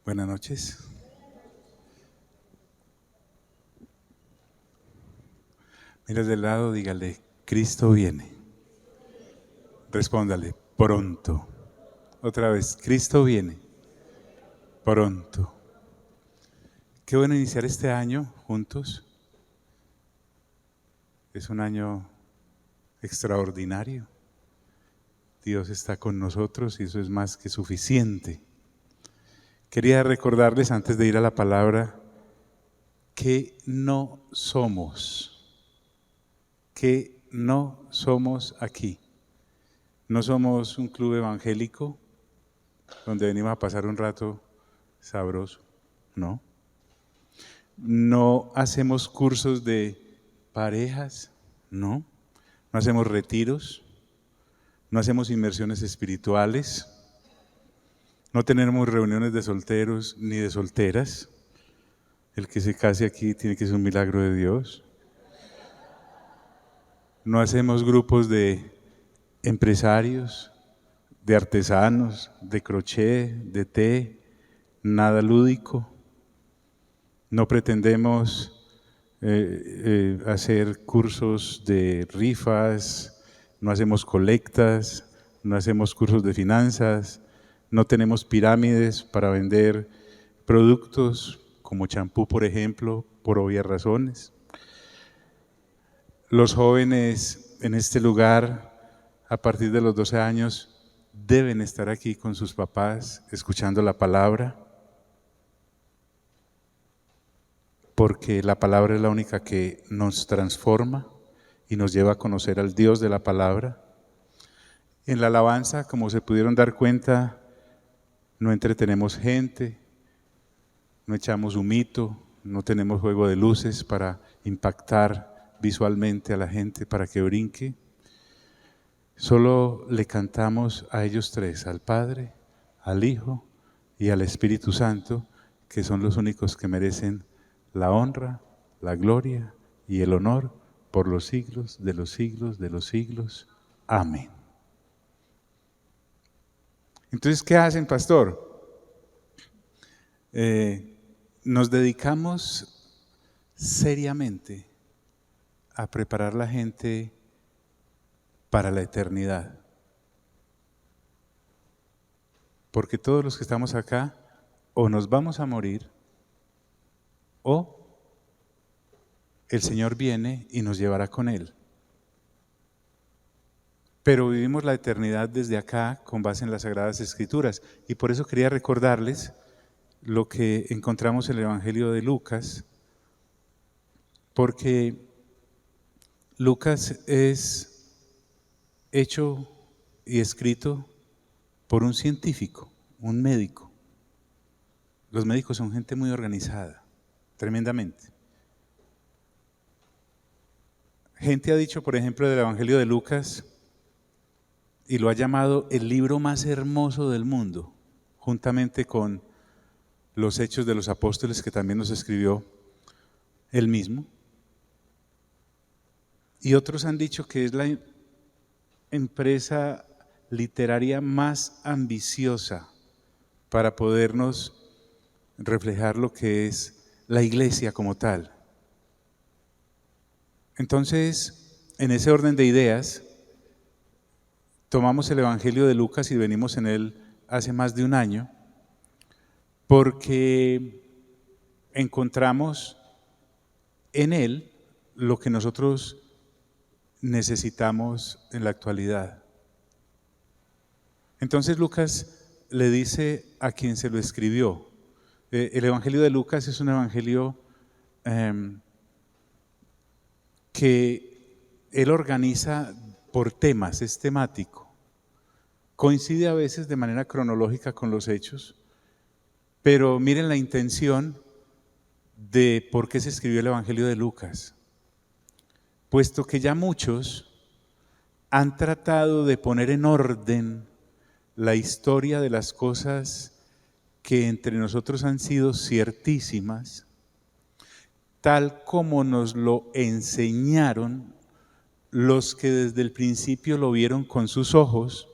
Buenas noches. Mira del lado, dígale, Cristo viene. Respóndale, pronto. Otra vez, Cristo viene. Pronto. Qué bueno iniciar este año juntos. Es un año extraordinario. Dios está con nosotros y eso es más que suficiente. Quería recordarles antes de ir a la palabra que no somos aquí. No somos un club evangélico donde venimos a pasar un rato sabroso, no. No hacemos cursos de parejas, no. No hacemos retiros, no hacemos inmersiones espirituales, no tenemos reuniones de solteros ni de solteras. El que se case aquí tiene que ser un milagro de Dios. No hacemos grupos de empresarios, de artesanos, de crochet, de té, nada lúdico. No pretendemos hacer cursos de rifas, no hacemos colectas, no hacemos cursos de finanzas, no tenemos pirámides para vender productos como champú, por ejemplo, por obvias razones. Los jóvenes en este lugar, a partir de los 12 años, deben estar aquí con sus papás, escuchando la palabra, porque la palabra es la única que nos transforma y nos lleva a conocer al Dios de la palabra. En la alabanza, como se pudieron dar cuenta, no entretenemos gente, no echamos humito, no tenemos juego de luces para impactar visualmente a la gente para que brinque. Solo le cantamos a ellos tres, al Padre, al Hijo y al Espíritu Santo, que son los únicos que merecen la honra, la gloria y el honor por los siglos de los siglos de los siglos. Amén. Entonces, ¿qué hacen, pastor? Nos dedicamos seriamente a preparar la gente para la eternidad. Porque todos los que estamos acá, o nos vamos a morir, o el Señor viene y nos llevará con Él. Pero vivimos la eternidad desde acá con base en las Sagradas Escrituras. Y por eso quería recordarles lo que encontramos en el Evangelio de Lucas, porque Lucas es hecho y escrito por un científico, un médico. Los médicos son gente muy organizada, tremendamente. Gente ha dicho, por ejemplo, del Evangelio de Lucas, y lo ha llamado el libro más hermoso del mundo, juntamente con los Hechos de los Apóstoles, que también nos escribió él mismo. Y otros han dicho que es la empresa literaria más ambiciosa para podernos reflejar lo que es la iglesia como tal. Entonces, en ese orden de ideas, tomamos el Evangelio de Lucas y venimos en él hace más de un año, porque encontramos en él lo que nosotros necesitamos en la actualidad. Entonces Lucas le dice a quien se lo escribió. El Evangelio de Lucas es un evangelio que él organiza por temas, es temático. Coincide a veces de manera cronológica con los hechos, pero miren la intención de por qué se escribió el Evangelio de Lucas. Puesto que ya muchos han tratado de poner en orden la historia de las cosas que entre nosotros han sido ciertísimas, tal como nos lo enseñaron los que desde el principio lo vieron con sus ojos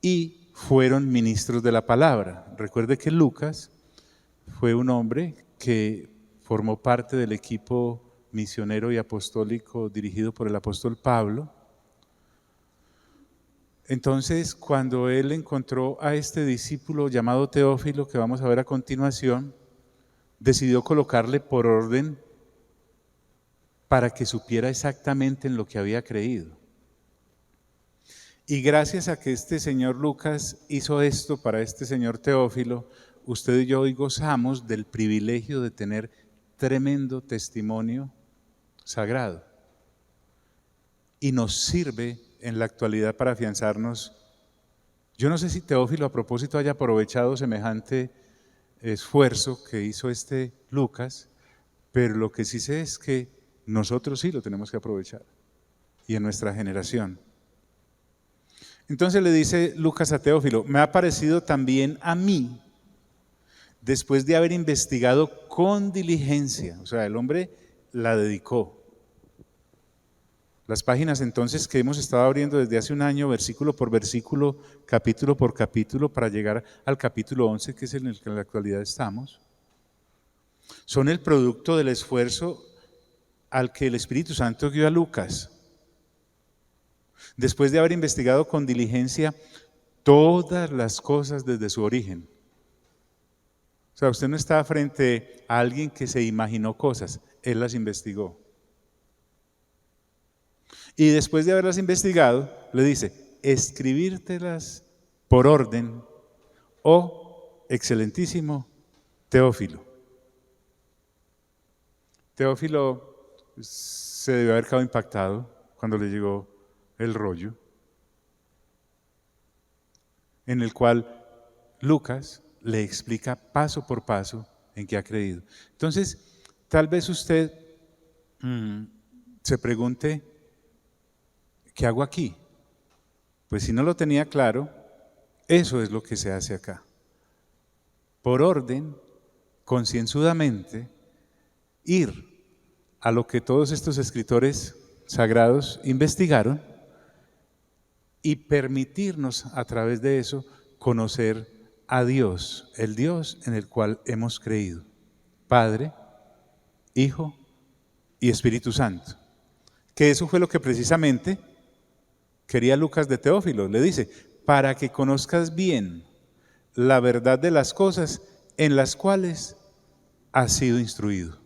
y fueron ministros de la palabra. Recuerde que Lucas fue un hombre que formó parte del equipo misionero y apostólico dirigido por el apóstol Pablo. Entonces, cuando él encontró a este discípulo llamado Teófilo, que vamos a ver a continuación, decidió colocarle por orden para que supiera exactamente en lo que había creído. Y gracias a que este señor Lucas hizo esto para este señor Teófilo, usted y yo hoy gozamos del privilegio de tener tremendo testimonio sagrado. Y nos sirve en la actualidad para afianzarnos. Yo no sé si Teófilo a propósito haya aprovechado semejante esfuerzo que hizo este Lucas, pero lo que sí sé es que nosotros sí lo tenemos que aprovechar, y en nuestra generación. Entonces le dice Lucas a Teófilo: me ha parecido también a mí, después de haber investigado con diligencia, o sea, el hombre la dedicó. Las páginas entonces que hemos estado abriendo desde hace un año, versículo por versículo, capítulo por capítulo, para llegar al capítulo 11, que es en el que en la actualidad estamos, son el producto del esfuerzo al que el Espíritu Santo guió a Lucas. Después de haber investigado con diligencia todas las cosas desde su origen. O sea, usted no está frente a alguien que se imaginó cosas, él las investigó. Y después de haberlas investigado, le dice: escribírtelas por orden, oh excelentísimo Teófilo. Teófilo se debió haber quedado impactado cuando le llegó el rollo, en el cual Lucas le explica paso por paso en qué ha creído. Entonces, tal vez usted se pregunte: ¿qué hago aquí? Pues si no lo tenía claro, eso es lo que se hace acá. Por orden, concienzudamente, ir a lo que todos estos escritores sagrados investigaron y permitirnos a través de eso conocer a Dios, el Dios en el cual hemos creído: Padre, Hijo y Espíritu Santo. Que eso fue lo que precisamente quería Lucas de Teófilo. Le dice: para que conozcas bien la verdad de las cosas en las cuales has sido instruido.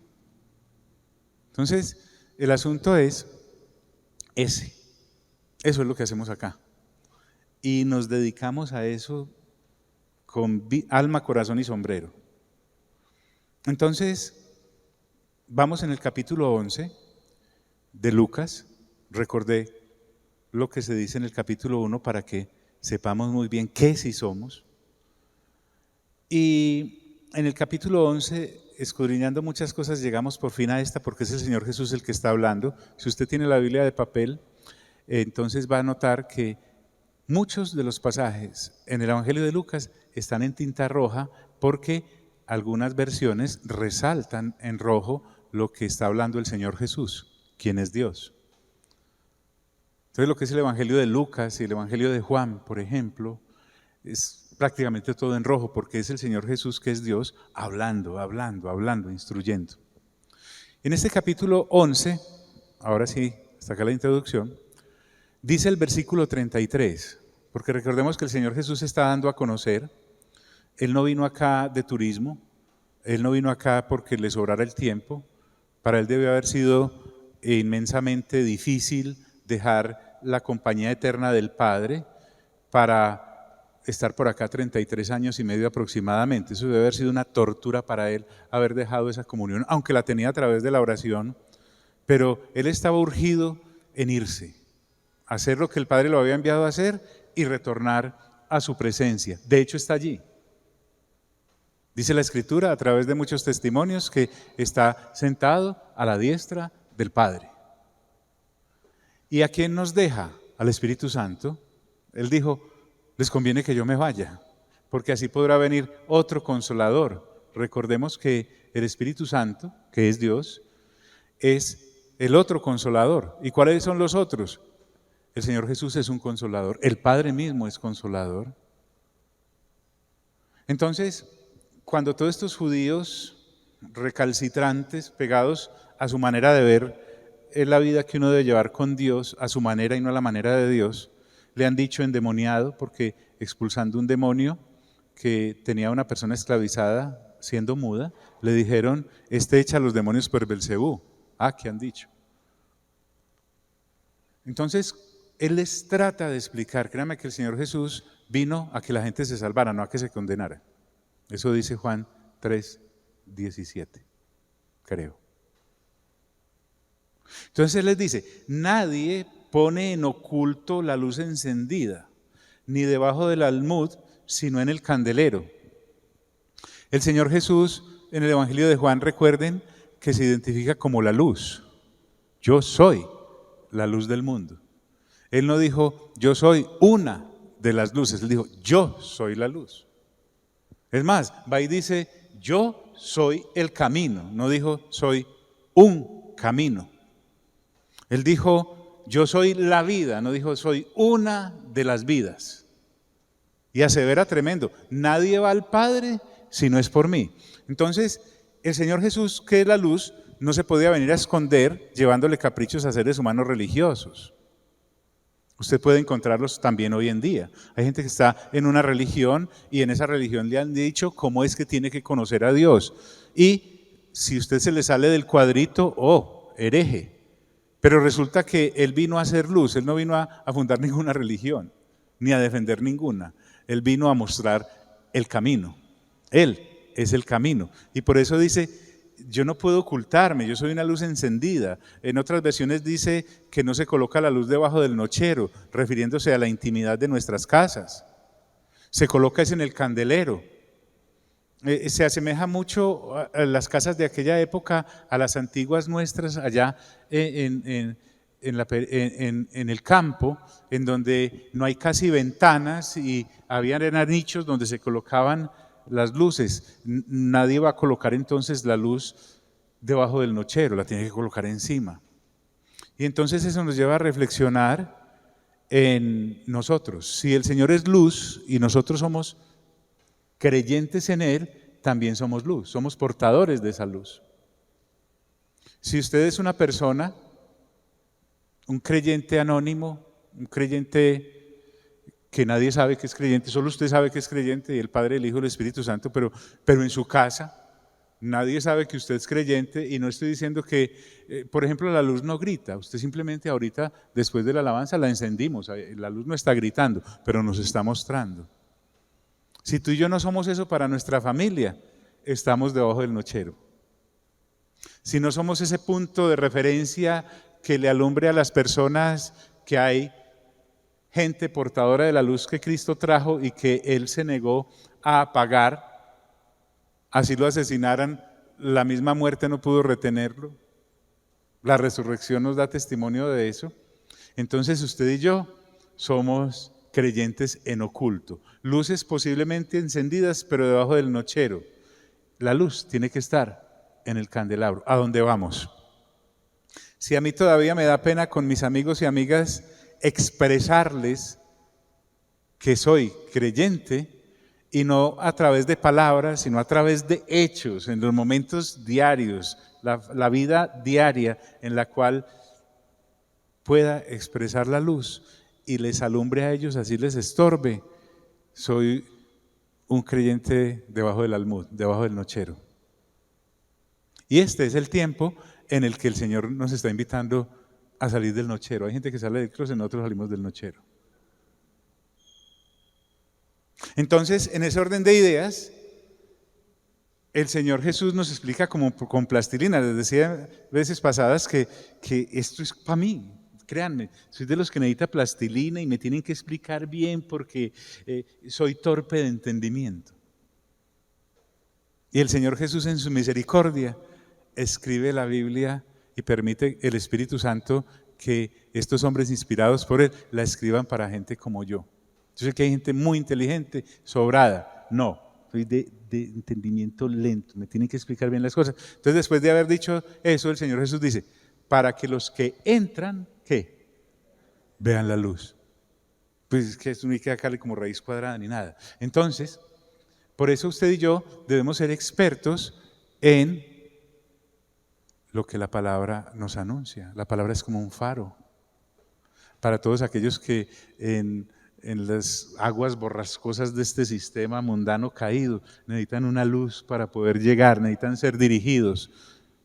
Entonces, el asunto es ese. Eso es lo que hacemos acá. Y nos dedicamos a eso con alma, corazón y sombrero. Entonces, vamos en el capítulo 11 de Lucas. Recordé lo que se dice en el capítulo 1 para que sepamos muy bien qué sí somos. Y en el capítulo 11, escudriñando muchas cosas, llegamos por fin a esta, porque es el Señor Jesús el que está hablando. Si usted tiene la Biblia de papel, entonces va a notar que muchos de los pasajes en el Evangelio de Lucas están en tinta roja, porque algunas versiones resaltan en rojo lo que está hablando el Señor Jesús, quien es Dios. Entonces, lo que es el Evangelio de Lucas y el Evangelio de Juan, por ejemplo, es prácticamente todo en rojo, porque es el Señor Jesús, que es Dios, hablando, instruyendo. En este capítulo 11, ahora sí, hasta acá la introducción, dice el versículo 33, porque recordemos que el Señor Jesús está dando a conocer. Él no vino acá de turismo, Él no vino acá porque le sobrara el tiempo. Para Él debe haber sido inmensamente difícil dejar la compañía eterna del Padre para estar por acá 33 años y medio aproximadamente. Eso debe haber sido una tortura para Él, haber dejado esa comunión, aunque la tenía a través de la oración, pero Él estaba urgido en irse, hacer lo que el Padre lo había enviado a hacer y retornar a su presencia. De hecho, está allí. Dice la Escritura, a través de muchos testimonios, que está sentado a la diestra del Padre. ¿Y a quién nos deja? Al Espíritu Santo. Él dijo: les conviene que yo me vaya, porque así podrá venir otro consolador. Recordemos que el Espíritu Santo, que es Dios, es el otro consolador. ¿Y cuáles son los otros? El Señor Jesús es un consolador, el Padre mismo es consolador. Entonces, cuando todos estos judíos recalcitrantes, pegados a su manera de ver la vida que uno debe llevar con Dios, a su manera y no a la manera de Dios, le han dicho endemoniado, porque expulsando un demonio que tenía a una persona esclavizada siendo muda, le dijeron, este echa a los demonios por Belcebú. ¿Qué han dicho? Entonces, Él les trata de explicar, créanme que el Señor Jesús vino a que la gente se salvara, no a que se condenara. Eso dice Juan 3:17, creo. Entonces Él les dice, nadie pone en oculto la luz encendida, ni debajo del almud, sino en el candelero. El Señor Jesús, en el Evangelio de Juan, recuerden que se identifica como la luz. Yo soy la luz del mundo. Él no dijo, yo soy una de las luces. Él dijo, yo soy la luz. Es más, va y dice, yo soy el camino. No dijo, soy un camino. Él dijo, yo soy la vida. No dijo, soy una de las vidas. Y asevera tremendo, nadie va al Padre si no es por mí. Entonces, el Señor Jesús, que es la luz, no se podía venir a esconder llevándole caprichos a seres humanos religiosos. Usted puede encontrarlos también hoy en día. Hay gente que está en una religión y en esa religión le han dicho cómo es que tiene que conocer a Dios. Y si usted se le sale del cuadrito, hereje. Pero resulta que Él vino a hacer luz, Él no vino a fundar ninguna religión, ni a defender ninguna. Él vino a mostrar el camino. Él es el camino. Y por eso dice, yo no puedo ocultarme, yo soy una luz encendida. En otras versiones dice que no se coloca la luz debajo del nochero, refiriéndose a la intimidad de nuestras casas. Se coloca es en el candelero. Se asemeja mucho a las casas de aquella época, a las antiguas nuestras allá en el campo, en donde no hay casi ventanas y habían nichos donde se colocaban las luces. Nadie va a colocar entonces la luz debajo del nochero, la tiene que colocar encima. Y entonces eso nos lleva a reflexionar en nosotros. Si el Señor es luz y nosotros somos creyentes en Él, también somos luz, somos portadores de esa luz. Si usted es una persona, un creyente anónimo, un creyente que nadie sabe que es creyente, solo usted sabe que es creyente, y el Padre, el Hijo y el Espíritu Santo, pero en su casa nadie sabe que usted es creyente, y no estoy diciendo que, por ejemplo, la luz no grita, usted simplemente ahorita, después de la alabanza, la encendimos, la luz no está gritando, pero nos está mostrando. Si tú y yo no somos eso para nuestra familia, estamos debajo del nochero. Si no somos ese punto de referencia que le alumbre a las personas que hay gente portadora de la luz que Cristo trajo y que Él se negó a apagar, así lo asesinaran, la misma muerte no pudo retenerlo. La resurrección nos da testimonio de eso. Entonces usted y yo somos creyentes en oculto, luces posiblemente encendidas, pero debajo del nochero. La luz tiene que estar en el candelabro. ¿A dónde vamos? Si a mí todavía me da pena con mis amigos y amigas expresarles que soy creyente, y no a través de palabras, sino a través de hechos, en los momentos diarios, la vida diaria en la cual pueda expresar la luz y les alumbre a ellos, así les estorbe, soy un creyente debajo del almud, debajo del nochero. Y este es el tiempo en el que el Señor nos está invitando a salir del nochero. Hay gente que sale del closet, nosotros salimos del nochero. Entonces, en ese orden de ideas, el Señor Jesús nos explica como con plastilina. Les decía veces pasadas que esto es para mí. Créanme, soy de los que necesita plastilina y me tienen que explicar bien porque soy torpe de entendimiento. Y el Señor Jesús, en su misericordia, escribe la Biblia y permite el Espíritu Santo que estos hombres inspirados por Él la escriban para gente como yo. Yo sé que hay gente muy inteligente, sobrada. No, soy de entendimiento lento, me tienen que explicar bien las cosas. Entonces, después de haber dicho eso, el Señor Jesús dice, para que los que entran, ¿qué? Vean la luz. Pues es que esto no hay que sacarle como raíz cuadrada ni nada. Entonces, Por eso usted y yo debemos ser expertos en lo que la palabra nos anuncia. La palabra es como un faro para todos aquellos que en las aguas borrascosas de este sistema mundano caído necesitan una luz para poder llegar, necesitan ser dirigidos.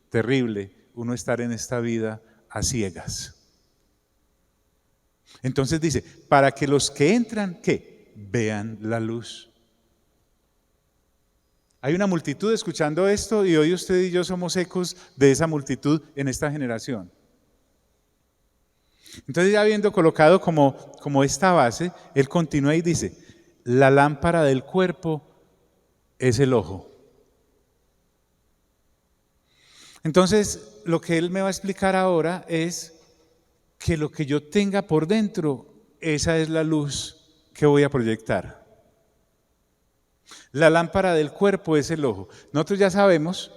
Terrible uno estar en esta vida a ciegas. Entonces dice, para que los que entran, ¿qué? Vean la luz. Hay una multitud escuchando esto y hoy usted y yo somos ecos de esa multitud en esta generación. Entonces, ya habiendo colocado como esta base, él continúa y dice, la lámpara del cuerpo es el ojo. Entonces, lo que él me va a explicar ahora es que lo que yo tenga por dentro, esa es la luz que voy a proyectar. La lámpara del cuerpo es el ojo. Nosotros ya sabemos,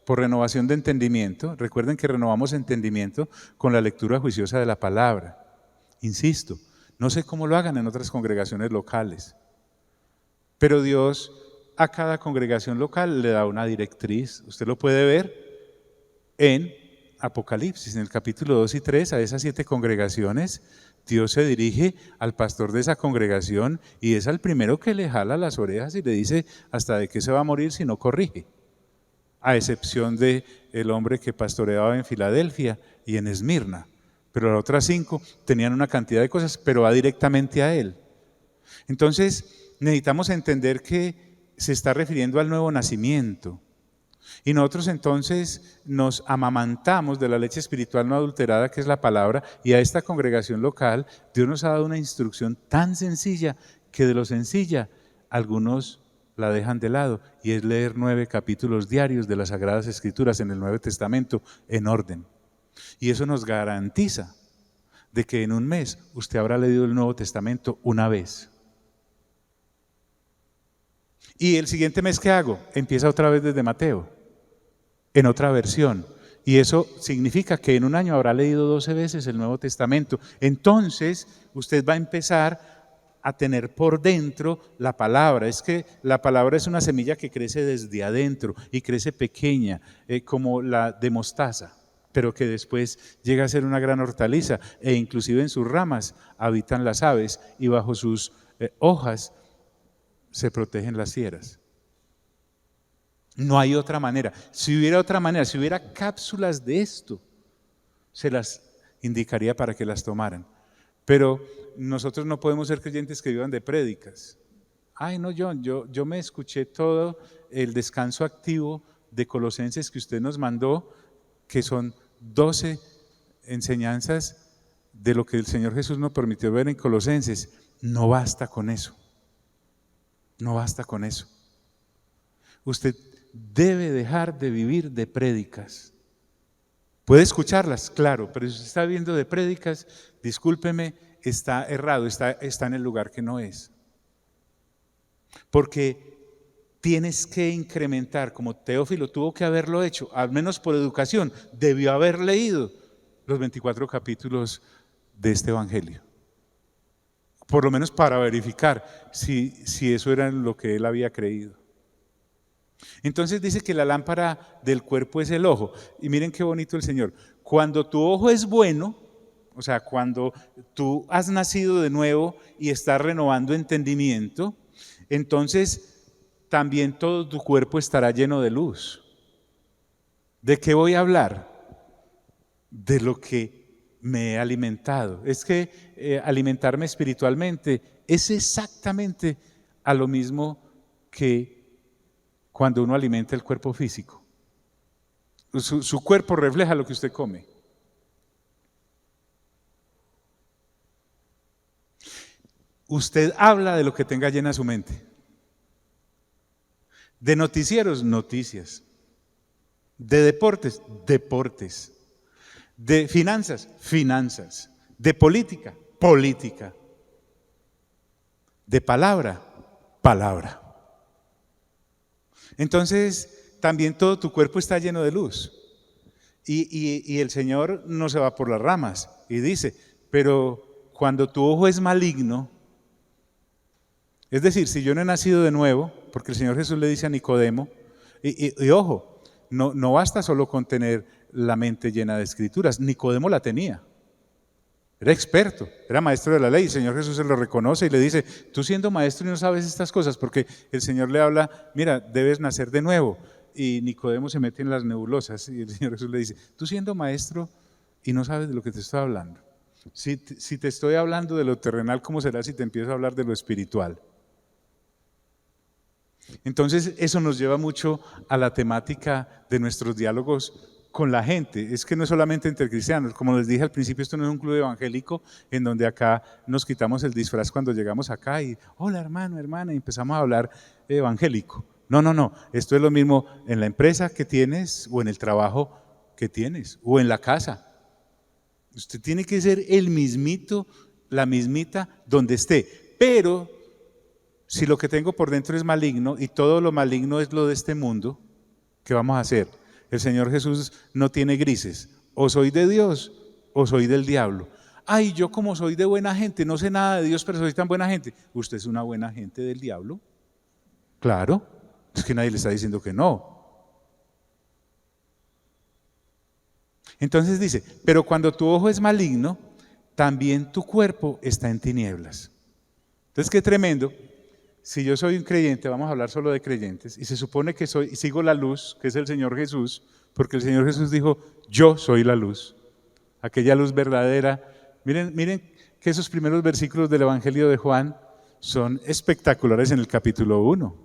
por renovación de entendimiento, recuerden que renovamos entendimiento con la lectura juiciosa de la palabra. Insisto, no sé cómo lo hagan en otras congregaciones locales, pero Dios a cada congregación local le da una directriz. Usted lo puede ver en Apocalipsis, en el capítulo 2 y 3, a esas 7 congregaciones, Dios se dirige al pastor de esa congregación y es al primero que le jala las orejas y le dice hasta de qué se va a morir si no corrige. A excepción de el hombre que pastoreaba en Filadelfia y en Esmirna. Pero las otras 5 tenían una cantidad de cosas, pero va directamente a él. Entonces, necesitamos entender que se está refiriendo al nuevo nacimiento. Y nosotros entonces nos amamantamos de la leche espiritual no adulterada que es la palabra, y a esta congregación local Dios nos ha dado una instrucción tan sencilla que de lo sencilla algunos la dejan de lado, y es leer 9 capítulos diarios de las Sagradas Escrituras en el Nuevo Testamento en orden. Y eso nos garantiza de que en un mes usted habrá leído el Nuevo Testamento una vez. Y el siguiente mes, ¿qué hago? Empieza otra vez desde Mateo, en otra versión. Y eso significa que en un año habrá leído 12 veces el Nuevo Testamento. Entonces, usted va a empezar a tener por dentro la palabra. Es que la palabra es una semilla que crece desde adentro y crece pequeña, como la de mostaza, pero que después llega a ser una gran hortaliza e inclusive en sus ramas habitan las aves y bajo sus hojas se protegen las fieras. No hay otra manera. Si hubiera otra manera, si hubiera cápsulas de esto, se las indicaría para que las tomaran. Pero nosotros no podemos ser creyentes que vivan de prédicas. Ay, no, John, yo me escuché todo el descanso activo de Colosenses que usted nos mandó, que son 12 enseñanzas de lo que el Señor Jesús nos permitió ver en Colosenses. No basta con eso. No basta con eso. Usted debe dejar de vivir de prédicas. Puede escucharlas, claro, pero si usted está viviendo de prédicas, discúlpeme, está errado, está en el lugar que no es. Porque tienes que incrementar, como Teófilo tuvo que haberlo hecho, al menos por educación, debió haber leído los 24 capítulos de este evangelio. Por lo menos para verificar si eso era lo que él había creído. Entonces dice que la lámpara del cuerpo es el ojo. Y miren qué bonito el Señor. Cuando tu ojo es bueno, o sea, cuando tú has nacido de nuevo y estás renovando entendimiento, entonces también todo tu cuerpo estará lleno de luz. ¿De qué voy a hablar? De lo que me he alimentado. Es que alimentarme espiritualmente es exactamente a lo mismo que cuando uno alimenta el cuerpo físico. Su cuerpo refleja lo que usted come. Usted habla de lo que tenga llena su mente. De noticieros, noticias. De deportes, deportes. De finanzas, finanzas. De política, política. De palabra, palabra. Entonces, también todo tu cuerpo está lleno de luz. Y el Señor no se va por las ramas. Y dice, pero cuando tu ojo es maligno, Es decir, si yo no he nacido de nuevo, porque el Señor Jesús le dice a Nicodemo, y ojo, no basta solo con tener la mente llena de escrituras, Nicodemo la tenía. Era experto, era maestro de la ley. El Señor Jesús se lo reconoce y le dice, tú siendo maestro y no sabes estas cosas, porque el Señor le habla, mira, debes nacer de nuevo. Y Nicodemo se mete en las nebulosas y el Señor Jesús le dice, tú siendo maestro y no sabes de lo que te estoy hablando. Si te estoy hablando de lo terrenal, ¿cómo será si te empiezo a hablar de lo espiritual? Entonces eso nos lleva mucho a la temática de nuestros diálogos con la gente. Es que no es solamente entre cristianos, como les dije al principio, esto no es un club evangélico en donde acá nos quitamos el disfraz cuando llegamos acá y hola hermano, hermana, y empezamos a hablar evangélico. No, esto es lo mismo en la empresa que tienes o en el trabajo que tienes o en la casa. Usted tiene que ser el mismito, la mismita donde esté, pero si lo que tengo por dentro es maligno y todo lo maligno es lo de este mundo, ¿qué vamos a hacer? El Señor Jesús no tiene grises, o soy de Dios o soy del diablo. Ay, yo como soy de buena gente, no sé nada de Dios, pero soy tan buena gente. ¿Usted es una buena gente del diablo? Claro, es que nadie le está diciendo que no. Entonces dice, pero cuando tu ojo es maligno, también tu cuerpo está en tinieblas. Entonces qué tremendo. Si yo soy un creyente, vamos a hablar solo de creyentes, y se supone que sigo la luz, que es el Señor Jesús, porque el Señor Jesús dijo, yo soy la luz, aquella luz verdadera. Miren que esos primeros versículos del Evangelio de Juan son espectaculares en el capítulo 1.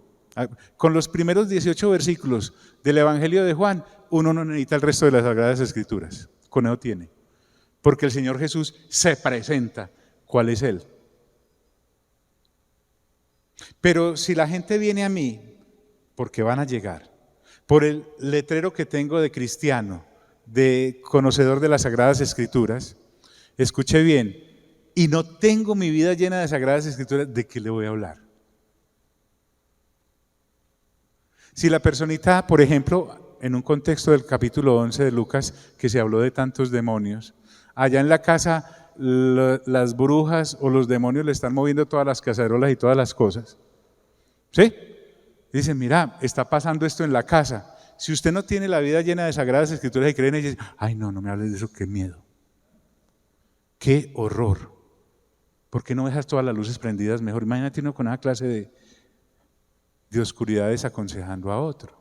Con los primeros 18 versículos del Evangelio de Juan, uno no necesita el resto de las Sagradas Escrituras, con eso tiene, porque el Señor Jesús se presenta, ¿cuál es Él? Pero si la gente viene a mí, porque van a llegar, por el letrero que tengo de cristiano, de conocedor de las Sagradas Escrituras, escuche bien, y no tengo mi vida llena de Sagradas Escrituras, ¿de qué le voy a hablar? Si la personita, por ejemplo, en un contexto del capítulo 11 de Lucas, que se habló de tantos demonios, allá en la casa las brujas o los demonios le están moviendo todas las cacerolas y todas las cosas. ¿Sí? Dicen, mira, está pasando esto en la casa. Si usted no tiene la vida llena de Sagradas Escrituras y creen en ellas, ay no me hables de eso, qué miedo. Qué horror. ¿Por qué no dejas todas las luces prendidas mejor? Imagínate uno con esa clase de oscuridades aconsejando a otro.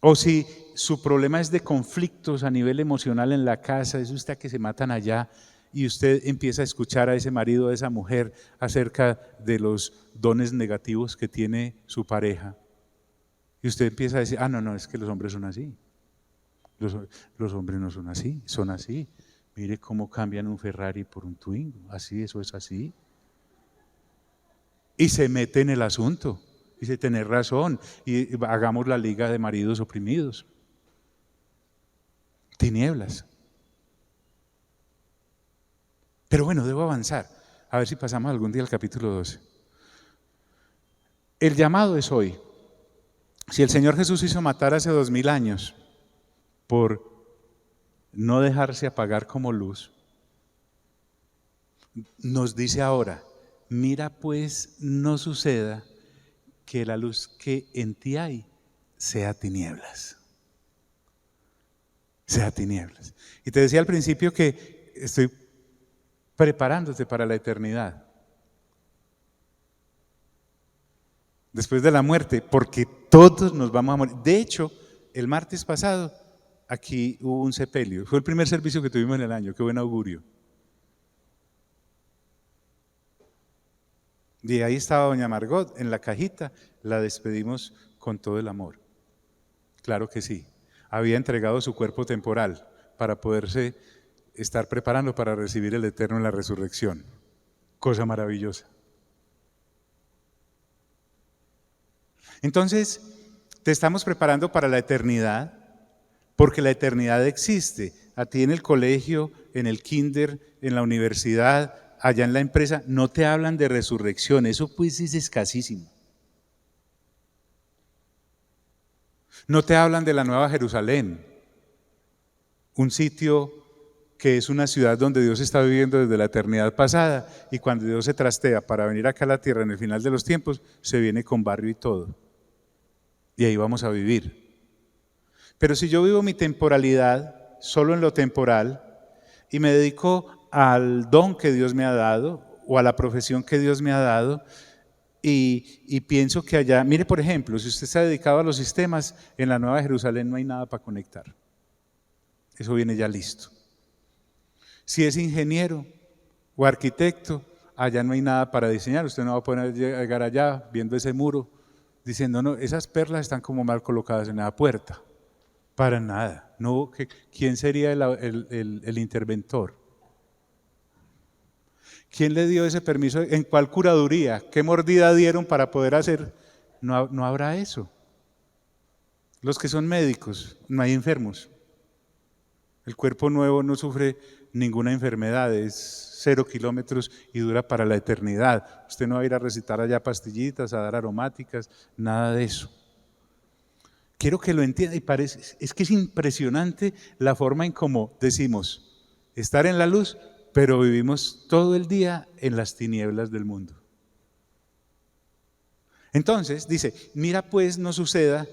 O si su problema es de conflictos a nivel emocional en la casa, es usted que se matan allá y usted empieza a escuchar a ese marido, a esa mujer acerca de los dones negativos que tiene su pareja. Y usted empieza a decir, no, es que los hombres son así. Los hombres no son así, son así. Mire cómo cambian un Ferrari por un Twingo, así, eso es así. Y se mete en el asunto. Dice, tenés razón, y hagamos la liga de maridos oprimidos. Tinieblas. Pero bueno, debo avanzar, a ver si pasamos algún día al capítulo 12. El llamado es hoy. Si el Señor Jesús hizo matar hace 2000 años por no dejarse apagar como luz, nos dice ahora, mira pues no suceda que la luz que en ti hay sea tinieblas. Sea tinieblas. Y te decía al principio que estoy preparándote para la eternidad. Después de la muerte, porque todos nos vamos a morir. De hecho, el martes pasado aquí hubo un sepelio. Fue el primer servicio que tuvimos en el año. Qué buen augurio. Y ahí estaba doña Margot en la cajita, la despedimos con todo el amor. Claro que sí, había entregado su cuerpo temporal para poderse estar preparando para recibir el eterno en la resurrección. Cosa maravillosa. Entonces, te estamos preparando para la eternidad, porque la eternidad existe. A ti en el colegio, en el kinder, en la universidad, allá en la empresa, no te hablan de resurrección, eso pues es escasísimo. No te hablan de la Nueva Jerusalén, un sitio que es una ciudad donde Dios está viviendo desde la eternidad pasada, y cuando Dios se trastea para venir acá a la tierra en el final de los tiempos, se viene con barrio y todo. Y ahí vamos a vivir. Pero si yo vivo mi temporalidad solo en lo temporal y me dedico al don que Dios me ha dado o a la profesión que Dios me ha dado y pienso que allá, mire por ejemplo, si usted está dedicado a los sistemas, en la Nueva Jerusalén no hay nada para conectar. Eso viene ya listo. Si es ingeniero o arquitecto, allá no hay nada para diseñar. Usted no va a poder llegar allá viendo ese muro diciendo, no, esas perlas están como mal colocadas en la puerta. Para nada. No, ¿quién sería el interventor? ¿Quién le dio ese permiso? ¿En cuál curaduría? ¿Qué mordida dieron para poder hacer? No habrá eso. Los que son médicos, no hay enfermos. El cuerpo nuevo no sufre ninguna enfermedad, es 0 kilómetros y dura para la eternidad. Usted no va a ir a recitar allá pastillitas, a dar aromáticas, nada de eso. Quiero que lo entienda y es que es impresionante la forma en cómo decimos estar en la luz, pero vivimos todo el día en las tinieblas del mundo. Entonces dice, mira pues no suceda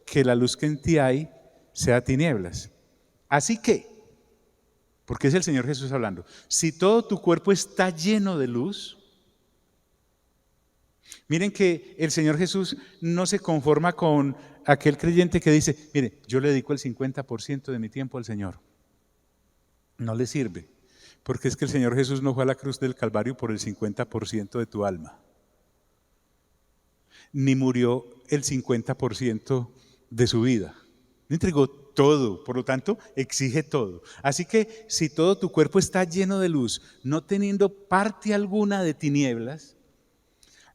que la luz que en ti hay sea tinieblas. Así que, porque es el Señor Jesús hablando, si todo tu cuerpo está lleno de luz, miren que el Señor Jesús no se conforma con aquel creyente que dice, mire, yo le dedico el 50% de mi tiempo al Señor. No le sirve, porque es que el Señor Jesús no fue a la cruz del Calvario por el 50% de tu alma, ni murió el 50% de su vida. Le entregó todo, por lo tanto, exige todo. Así que si todo tu cuerpo está lleno de luz, no teniendo parte alguna de tinieblas,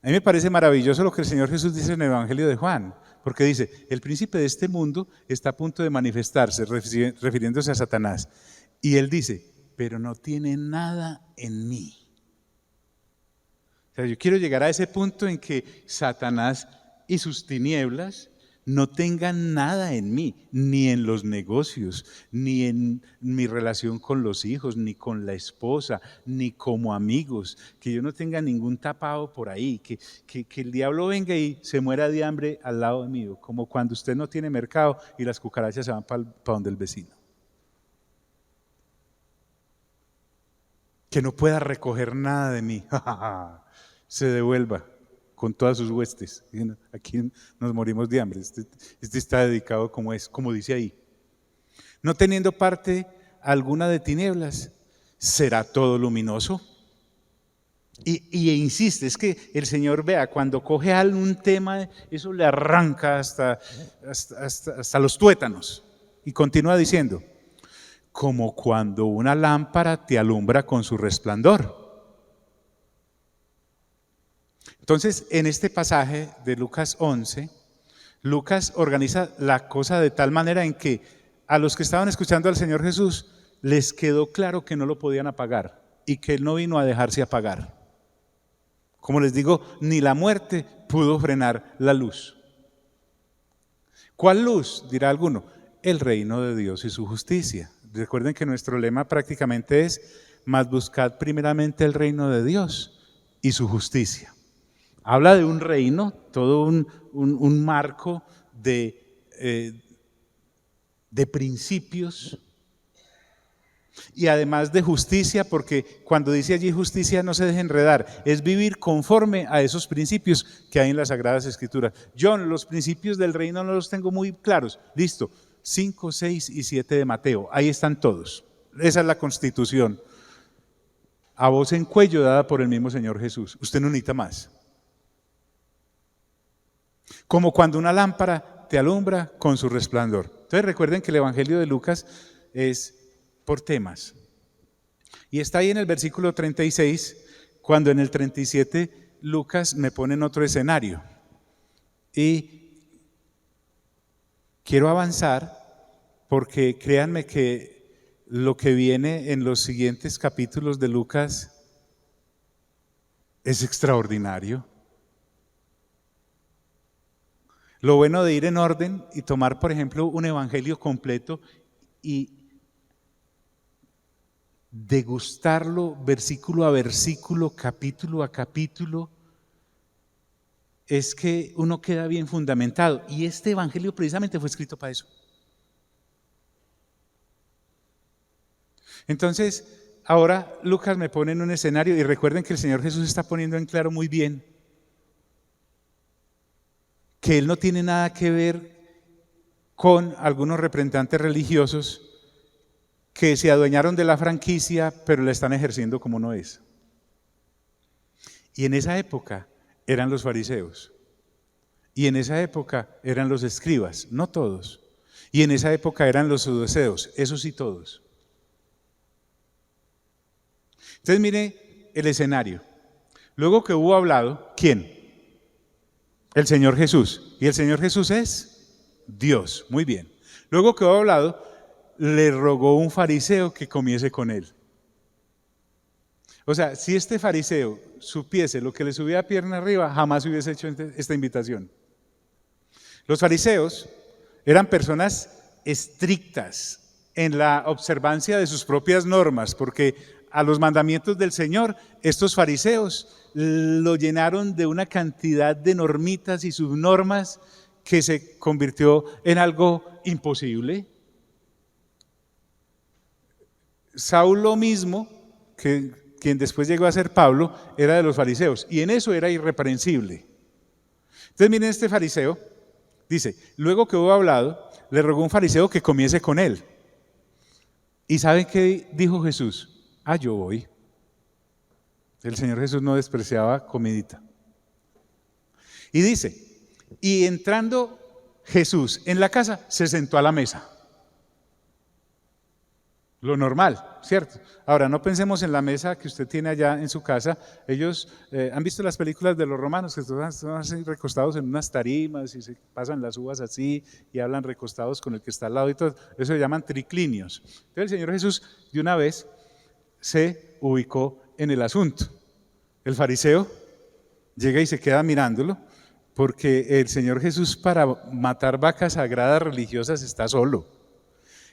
a mí me parece maravilloso lo que el Señor Jesús dice en el Evangelio de Juan, porque dice, el príncipe de este mundo está a punto de manifestarse, refiriéndose a Satanás. Y él dice, pero no tiene nada en mí. O sea, yo quiero llegar a ese punto en que Satanás y sus tinieblas no tengan nada en mí, ni en los negocios, ni en mi relación con los hijos, ni con la esposa, ni como amigos, que yo no tenga ningún tapado por ahí, que el diablo venga y se muera de hambre al lado mío, como cuando usted no tiene mercado y las cucarachas se van para donde el vecino. Que no pueda recoger nada de mí, se devuelva con todas sus huestes. Aquí nos morimos de hambre. Este está dedicado como dice ahí. No teniendo parte alguna de tinieblas, ¿será todo luminoso? Y insiste, es que el Señor, vea, cuando coge algún tema, eso le arranca hasta los tuétanos. Y continúa diciendo, como cuando una lámpara te alumbra con su resplandor. Entonces, en este pasaje de Lucas 11, Lucas organiza la cosa de tal manera en que a los que estaban escuchando al Señor Jesús les quedó claro que no lo podían apagar y que Él no vino a dejarse apagar. Como les digo, ni la muerte pudo frenar la luz. ¿Cuál luz? Dirá alguno. El reino de Dios y su justicia. Recuerden que nuestro lema prácticamente es, mas buscad primeramente el reino de Dios y su justicia. Habla de un reino, todo un marco de principios y además de justicia, porque cuando dice allí justicia no se deje enredar, es vivir conforme a esos principios que hay en las Sagradas Escrituras. Yo los principios del reino no los tengo muy claros, listo, 5, 6 y 7 de Mateo, ahí están todos, esa es la Constitución, a voz en cuello dada por el mismo Señor Jesús, usted no necesita más. Como cuando una lámpara te alumbra con su resplandor. Entonces recuerden que el Evangelio de Lucas es por temas. Y está ahí en el versículo 36, cuando en el 37 Lucas me pone en otro escenario. Y quiero avanzar porque créanme que lo que viene en los siguientes capítulos de Lucas es extraordinario. Lo bueno de ir en orden y tomar, por ejemplo, un evangelio completo y degustarlo versículo a versículo, capítulo a capítulo, es que uno queda bien fundamentado. Y este evangelio precisamente fue escrito para eso. Entonces, ahora Lucas me pone en un escenario, y recuerden que el Señor Jesús está poniendo en claro muy bien que Él no tiene nada que ver con algunos representantes religiosos que se adueñaron de la franquicia, pero la están ejerciendo como no es. Y en esa época eran los fariseos. Y en esa época eran los escribas, no todos. Y en esa época eran los saduceos, esos sí todos. Entonces mire el escenario. Luego que hubo hablado, ¿quién? El Señor Jesús. Y el Señor Jesús es Dios. Muy bien. Luego que hubo hablado, le rogó un fariseo que comiese con él. O sea, si este fariseo supiese lo que le subía a pierna arriba, jamás hubiese hecho esta invitación. Los fariseos eran personas estrictas en la observancia de sus propias normas, porque a los mandamientos del Señor, estos fariseos lo llenaron de una cantidad de normitas y subnormas que se convirtió en algo imposible. Saulo mismo, quien después llegó a ser Pablo, era de los fariseos, y en eso era irreprensible. Entonces miren este fariseo, dice, luego que hubo hablado, le rogó un fariseo que comiese con él. ¿Y saben qué dijo Jesús? Yo voy. El Señor Jesús no despreciaba comidita. Y dice, y entrando Jesús en la casa, se sentó a la mesa. Lo normal, ¿cierto? Ahora, no pensemos en la mesa que usted tiene allá en su casa. Ellos han visto las películas de los romanos, que están así recostados en unas tarimas y se pasan las uvas así y hablan recostados con el que está al lado y todo. Eso se llaman triclinios. Entonces el Señor Jesús de una vez se ubicó en el asunto. El fariseo llega y se queda mirándolo, porque el Señor Jesús para matar vacas sagradas religiosas está solo.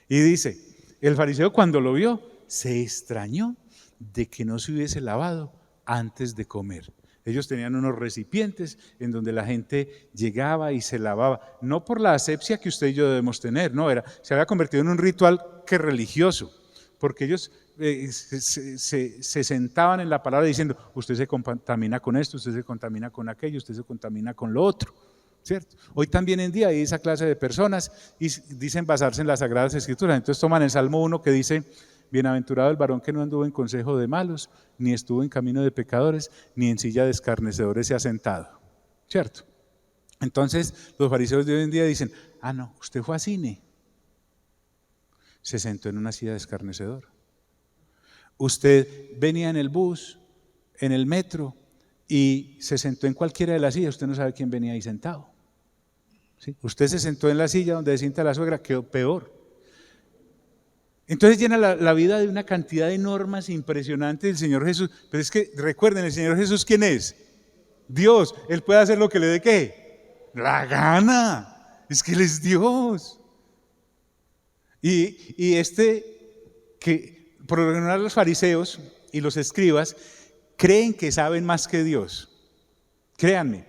Y dice, el fariseo cuando lo vio, se extrañó de que no se hubiese lavado antes de comer. Ellos tenían unos recipientes en donde la gente llegaba y se lavaba, no por la asepsia que usted y yo debemos tener, no, se había convertido en un ritual que religioso, porque ellos se sentaban en la palabra diciendo, usted se contamina con esto, usted se contamina con aquello, usted se contamina con lo otro, ¿cierto? Hoy también en día hay esa clase de personas y dicen basarse en las Sagradas Escrituras. Entonces toman el Salmo 1 que dice, bienaventurado el varón que no anduvo en consejo de malos, ni estuvo en camino de pecadores, ni en silla de escarnecedores se ha sentado, ¿cierto? Entonces los fariseos de hoy en día dicen, no, usted fue a cine, se sentó en una silla de escarnecedor. Usted venía en el bus, en el metro, y se sentó en cualquiera de las sillas, usted no sabe quién venía ahí sentado. ¿Sí? Usted se sentó en la silla donde se sienta la suegra, quedó peor. Entonces llena la vida de una cantidad de normas impresionantes del Señor Jesús. Pero es que recuerden, el Señor Jesús, ¿quién es? Dios. Él puede hacer lo que le dé ¿qué? La gana. Es que Él es Dios. Y que por lo general los fariseos y los escribas creen que saben más que Dios. Créanme,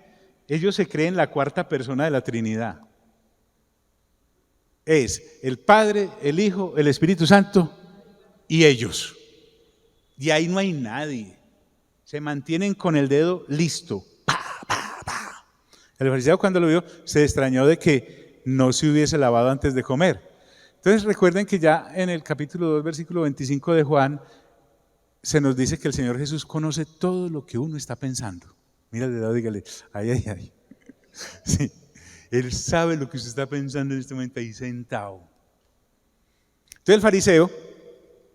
ellos se creen la cuarta persona de la Trinidad. Es el Padre, el Hijo, el Espíritu Santo y ellos. Y ahí no hay nadie. Se mantienen con el dedo listo. El fariseo cuando lo vio se extrañó de que no se hubiese lavado antes de comer. Entonces recuerden que ya en el capítulo 2, versículo 25 de Juan, se nos dice que el Señor Jesús conoce todo lo que uno está pensando. Mira al dedo, dígale, ay. Sí, Él sabe lo que usted está pensando en este momento ahí sentado. Entonces el fariseo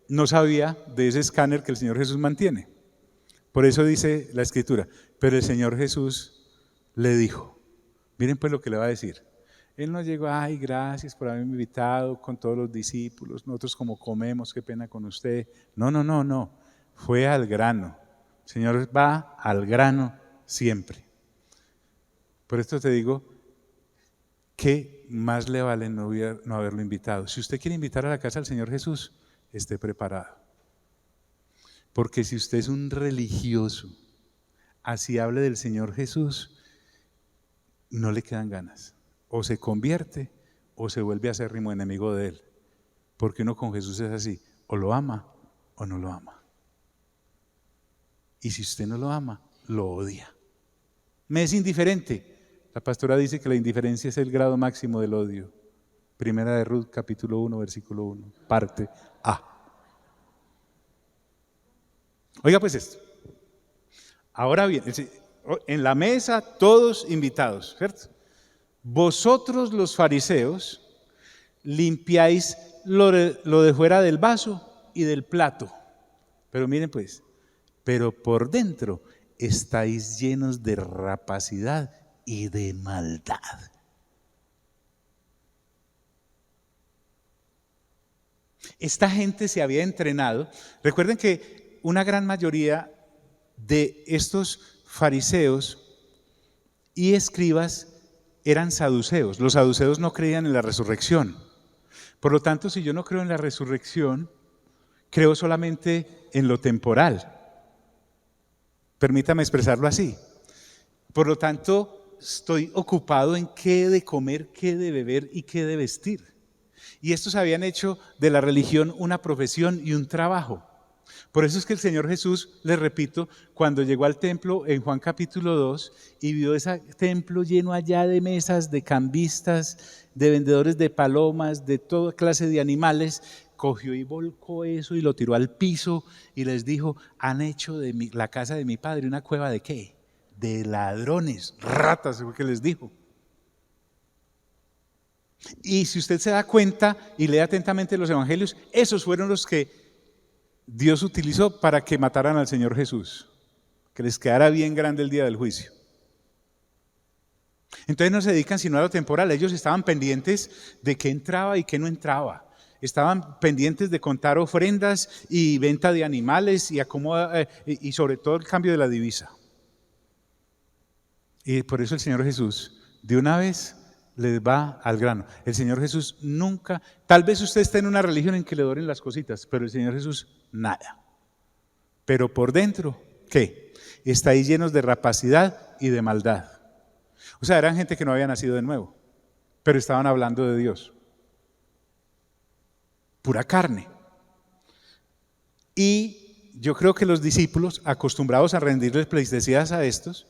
no sabía de ese escáner que el Señor Jesús mantiene. Por eso dice la Escritura, pero el Señor Jesús le dijo, miren pues lo que le va a decir. Él no llegó, ay, gracias por haberme invitado con todos los discípulos, nosotros como comemos, qué pena con usted. No, fue al grano. El Señor va al grano siempre. Por esto te digo, ¿qué más le vale no haberlo invitado? Si usted quiere invitar a la casa al Señor Jesús, esté preparado. Porque si usted es un religioso, así hable del Señor Jesús, no le quedan ganas. O se convierte o se vuelve acérrimo enemigo de Él. Porque uno con Jesús es así, o lo ama o no lo ama. Y si usted no lo ama, lo odia. Me es indiferente. La pastora dice que la indiferencia es el grado máximo del odio. Primera de Ruth, capítulo 1, versículo 1, parte A. Oiga pues esto. Ahora bien, en la mesa todos invitados, ¿cierto? Vosotros los fariseos limpiáis lo de fuera del vaso y del plato. Pero miren pues, pero por dentro estáis llenos de rapacidad y de maldad. Esta gente se había entrenado. Recuerden que una gran mayoría de estos fariseos y escribas eran saduceos. Los saduceos no creían en la resurrección. Por lo tanto, si yo no creo en la resurrección, creo solamente en lo temporal. Permítame expresarlo así. Por lo tanto, estoy ocupado en qué de comer, qué de beber y qué de vestir. Y estos habían hecho de la religión una profesión y un trabajo. Por eso es que el Señor Jesús, les repito, cuando llegó al templo en Juan capítulo 2 y vio ese templo lleno allá de mesas, de cambistas, de vendedores de palomas, de toda clase de animales, cogió y volcó eso y lo tiró al piso y les dijo: han hecho de la casa de mi padre una cueva ¿de qué? De ladrones, ratas, fue que les dijo. Y si usted se da cuenta y lee atentamente los evangelios, esos fueron los que Dios utilizó para que mataran al Señor Jesús, que les quedara bien grande el día del juicio. Entonces no se dedican sino a lo temporal. Ellos estaban pendientes de qué entraba y qué no entraba. Estaban pendientes de contar ofrendas y venta de animales y sobre todo el cambio de la divisa. Y por eso el Señor Jesús de una vez les va al grano. El Señor Jesús nunca, tal vez usted esté en una religión en que le doren las cositas, pero el Señor Jesús nada. Pero por dentro, ¿qué? Estáis llenos de rapacidad y de maldad. O sea, eran gente que no había nacido de nuevo, pero estaban hablando de Dios. Pura carne. Y yo creo que los discípulos, acostumbrados a rendirles pleitesías a estos,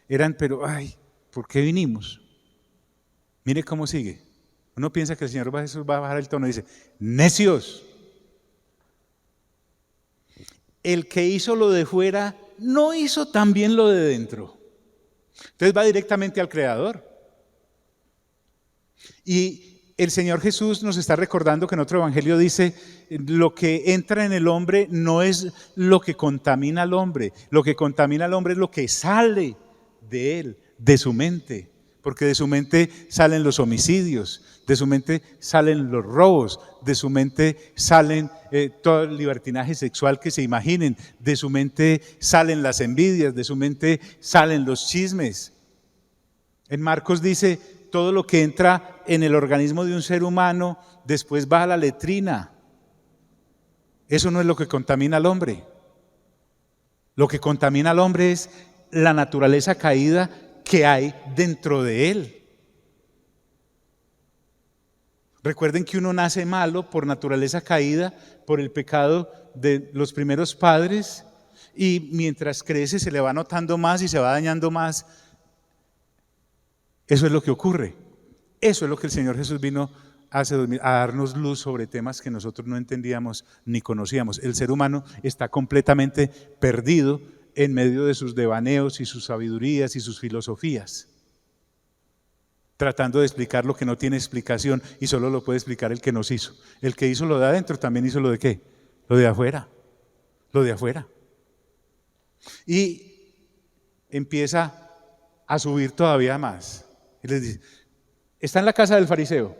eran, pero ay, ¿por qué vinimos? Mire cómo sigue. Uno piensa que el Señor Jesús va a bajar el tono y dice: necios. El que hizo lo de fuera no hizo también lo de dentro. Entonces va directamente al Creador. Y el Señor Jesús nos está recordando que en otro evangelio dice: lo que entra en el hombre no es lo que contamina al hombre. Lo que contamina al hombre es lo que sale de él, de su mente. Porque de su mente salen los homicidios, de su mente salen los robos, de su mente salen todo el libertinaje sexual que se imaginen, de su mente salen las envidias, de su mente salen los chismes. En Marcos dice: todo lo que entra en el organismo de un ser humano después va a la letrina. Eso no es lo que contamina al hombre. Lo que contamina al hombre es la naturaleza caída que hay dentro de él. Recuerden que uno nace malo por naturaleza caída, por el pecado de los primeros padres, y mientras crece se le va notando más y se va dañando más. Eso es lo que ocurre. Eso es lo que el Señor Jesús vino hace 2000 a darnos luz sobre temas que nosotros no entendíamos ni conocíamos. El ser humano está completamente perdido en medio de sus devaneos y sus sabidurías y sus filosofías, tratando de explicar lo que no tiene explicación y solo lo puede explicar el que nos hizo. El que hizo lo de adentro también hizo lo de ¿qué? Lo de afuera. Lo de afuera. Y empieza a subir todavía más. Y les dice: está en la casa del fariseo.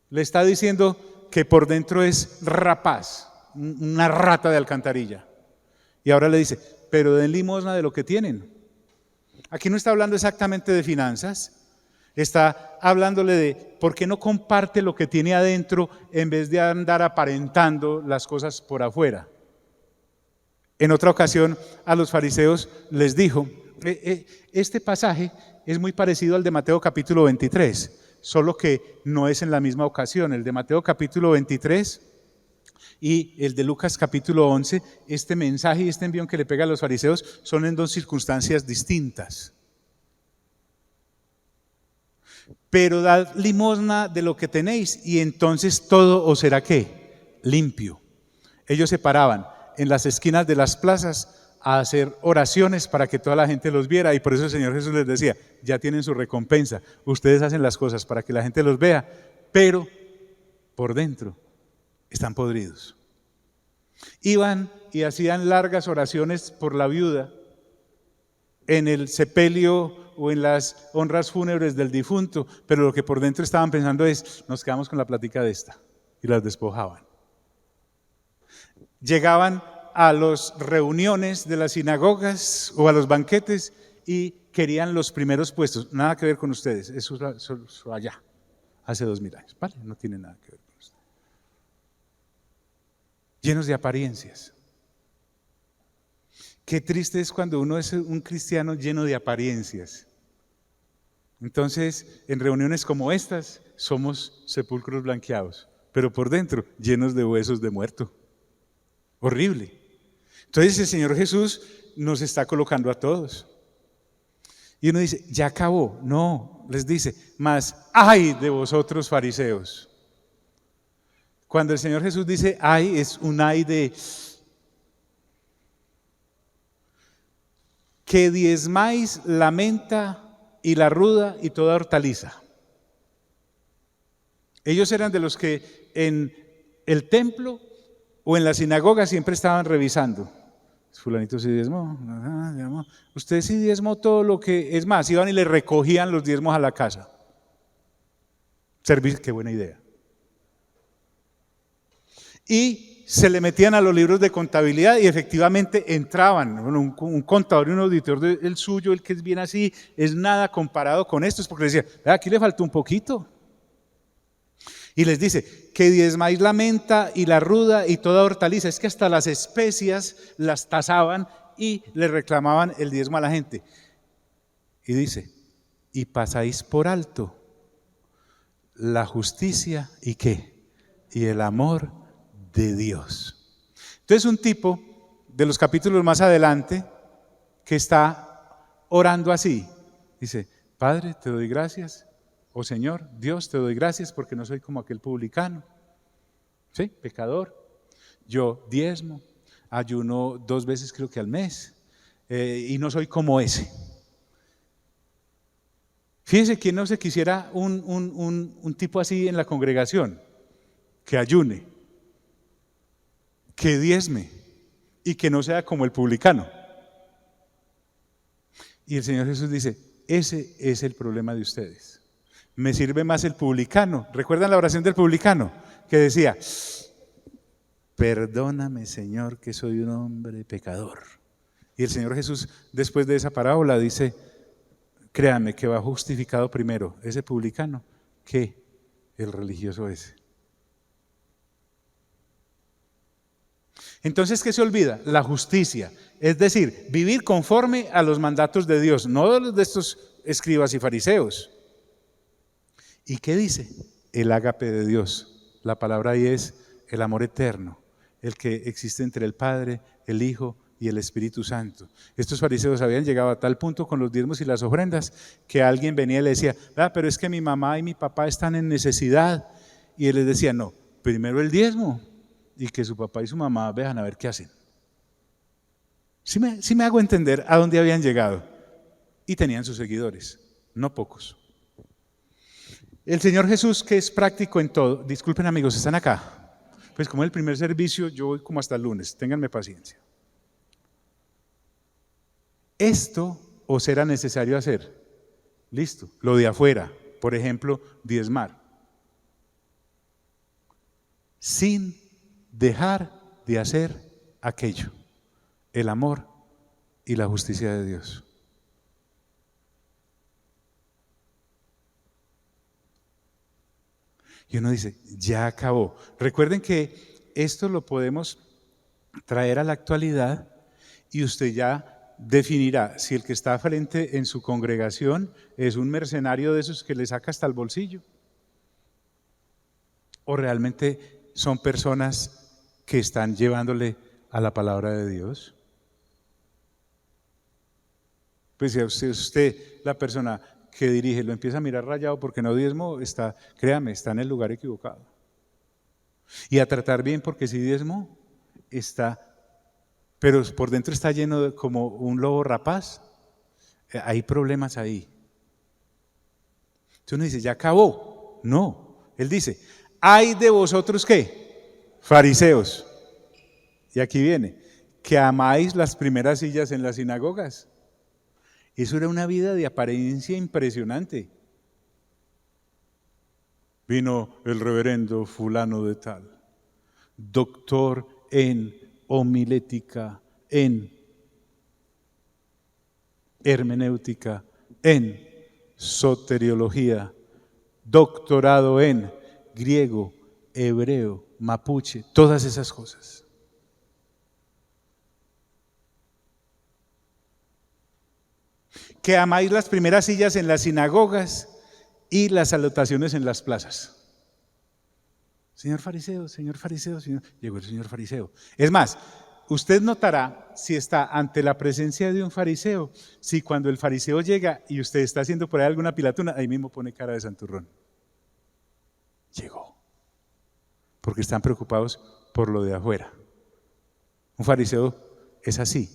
Le está diciendo que por dentro es rapaz, una rata de alcantarilla. Y ahora le dice: pero den limosna de lo que tienen. Aquí no está hablando exactamente de finanzas, está hablándole de por qué no comparte lo que tiene adentro en vez de andar aparentando las cosas por afuera. En otra ocasión a los fariseos les dijo, este pasaje es muy parecido al de Mateo capítulo 23, solo que no es en la misma ocasión. El de Mateo capítulo 23 y el de Lucas capítulo 11, este mensaje y este envión que le pega a los fariseos son en dos circunstancias distintas. Pero dad limosna de lo que tenéis y entonces todo os será ¿qué? Limpio. Ellos se paraban en las esquinas de las plazas a hacer oraciones para que toda la gente los viera, y por eso el Señor Jesús les decía, ya tienen su recompensa, ustedes hacen las cosas para que la gente los vea, pero por dentro están podridos. Iban y hacían largas oraciones por la viuda en el sepelio o en las honras fúnebres del difunto, pero lo que por dentro estaban pensando es, nos quedamos con la plática de esta, y las despojaban. Llegaban a las reuniones de las sinagogas o a los banquetes y querían los primeros puestos. Nada que ver con ustedes, eso allá, hace 2000 años, ¿vale? No tiene nada que ver con ustedes. Llenos de apariencias. Qué triste es cuando uno es un cristiano lleno de apariencias. Entonces, en reuniones como estas, somos sepulcros blanqueados, pero por dentro llenos de huesos de muerto. Horrible. Entonces el Señor Jesús nos está colocando a todos. Y uno dice, ya acabó. No, les dice, mas ay de vosotros fariseos. Cuando el Señor Jesús dice ay, es un ay de que diezmáis la menta y la ruda y toda hortaliza. Ellos eran de los que en el templo o en la sinagoga siempre estaban revisando. Fulanito sí diezmó, usted sí diezmó todo lo que, es más, iban y le recogían los diezmos a la casa. Servir, qué buena idea. Y se le metían a los libros de contabilidad y efectivamente entraban. Un contador y un auditor el suyo, el que es bien así, es nada comparado con estos, porque le decía, aquí le faltó un poquito. Y les dice, que diezmáis la menta y la ruda y toda hortaliza. Es que hasta las especias las tasaban y le reclamaban el diezmo a la gente. Y dice, y pasáis por alto la justicia y ¿qué? Y el amor de Dios. Entonces un tipo de los capítulos más adelante que está orando así, dice, Padre, te doy gracias. Oh Señor, Dios, te doy gracias porque no soy como aquel publicano, ¿sí? Pecador. Yo diezmo, ayuno 2 veces creo que al mes, y no soy como ese. Fíjense quién no se quisiera un tipo así en la congregación, que ayune, que diezme y que no sea como el publicano. Y el Señor Jesús dice, ese es el problema de ustedes. Me sirve más el publicano. ¿Recuerdan la oración del publicano? Que decía, perdóname Señor que soy un hombre pecador. Y el Señor Jesús después de esa parábola dice, créanme que va justificado primero ese publicano que el religioso ese. Entonces, ¿qué se olvida? La justicia, es decir, vivir conforme a los mandatos de Dios, no de los de estos escribas y fariseos. ¿Y qué dice? El ágape de Dios. La palabra ahí es el amor eterno, el que existe entre el Padre, el Hijo y el Espíritu Santo. Estos fariseos habían llegado a tal punto con los diezmos y las ofrendas que alguien venía y le decía, pero es que mi mamá y mi papá están en necesidad. Y él les decía, no, primero el diezmo y que su papá y su mamá vean a ver qué hacen. Sí me hago entender a dónde habían llegado. Y tenían sus seguidores, no pocos. El Señor Jesús, que es práctico en todo, disculpen amigos, ¿están acá? Pues como es el primer servicio, yo voy como hasta el lunes, ténganme paciencia. Esto os era necesario hacer, listo, lo de afuera, por ejemplo, diezmar, sin dejar de hacer aquello, el amor y la justicia de Dios. Y uno dice, ya acabó. Recuerden que esto lo podemos traer a la actualidad y usted ya definirá si el que está frente en su congregación es un mercenario de esos que le saca hasta el bolsillo, o realmente son personas que están llevándole a la palabra de Dios. Pues si usted, la persona que dirige, lo empieza a mirar rayado porque no diezmo, créame, está en el lugar equivocado. Y a tratar bien, porque si diezmo, pero por dentro está lleno de como un lobo rapaz, hay problemas ahí. Entonces uno dice, ¿ya acabó? No, él dice, ¿hay de vosotros qué? Fariseos. Y aquí viene, que amáis las primeras sillas en las sinagogas. Eso era una vida de apariencia impresionante. Vino el reverendo fulano de tal, doctor en homilética, en hermenéutica, en soteriología, doctorado en griego, hebreo, mapuche, todas esas cosas. Que amáis las primeras sillas en las sinagogas y las salutaciones en las plazas. Señor fariseo, señor fariseo, señor. Llegó el señor fariseo. Es más, usted notará si está ante la presencia de un fariseo, si cuando el fariseo llega y usted está haciendo por ahí alguna pilatuna, ahí mismo pone cara de santurrón. Llegó. Porque están preocupados por lo de afuera. Un fariseo es así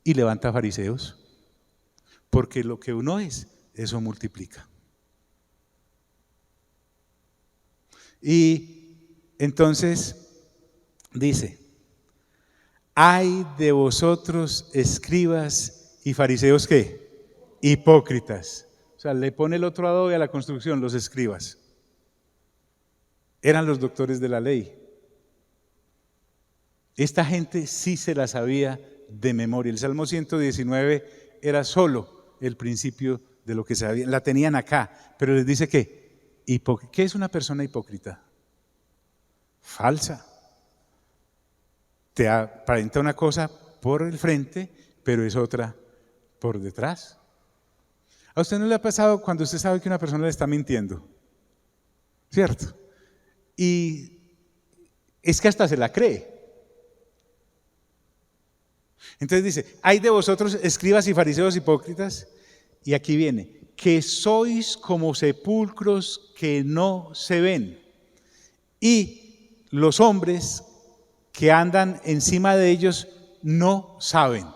y levanta fariseos. Porque lo que uno es, eso multiplica. Y entonces dice, hay de vosotros escribas y fariseos ¿qué? Hipócritas. O sea, le pone el otro adobe a la construcción, los escribas. Eran los doctores de la ley. Esta gente sí se la sabía de memoria. El Salmo 119 era solo el principio de lo que sabían, la tenían acá, pero les dice que, ¿qué es una persona hipócrita? Falsa. Te aparenta una cosa por el frente, pero es otra por detrás. ¿A usted no le ha pasado cuando usted sabe que una persona le está mintiendo? ¿Cierto? Y es que hasta se la cree. Entonces dice, hay de vosotros escribas y fariseos hipócritas, y aquí viene, que sois como sepulcros que no se ven, y los hombres que andan encima de ellos no saben.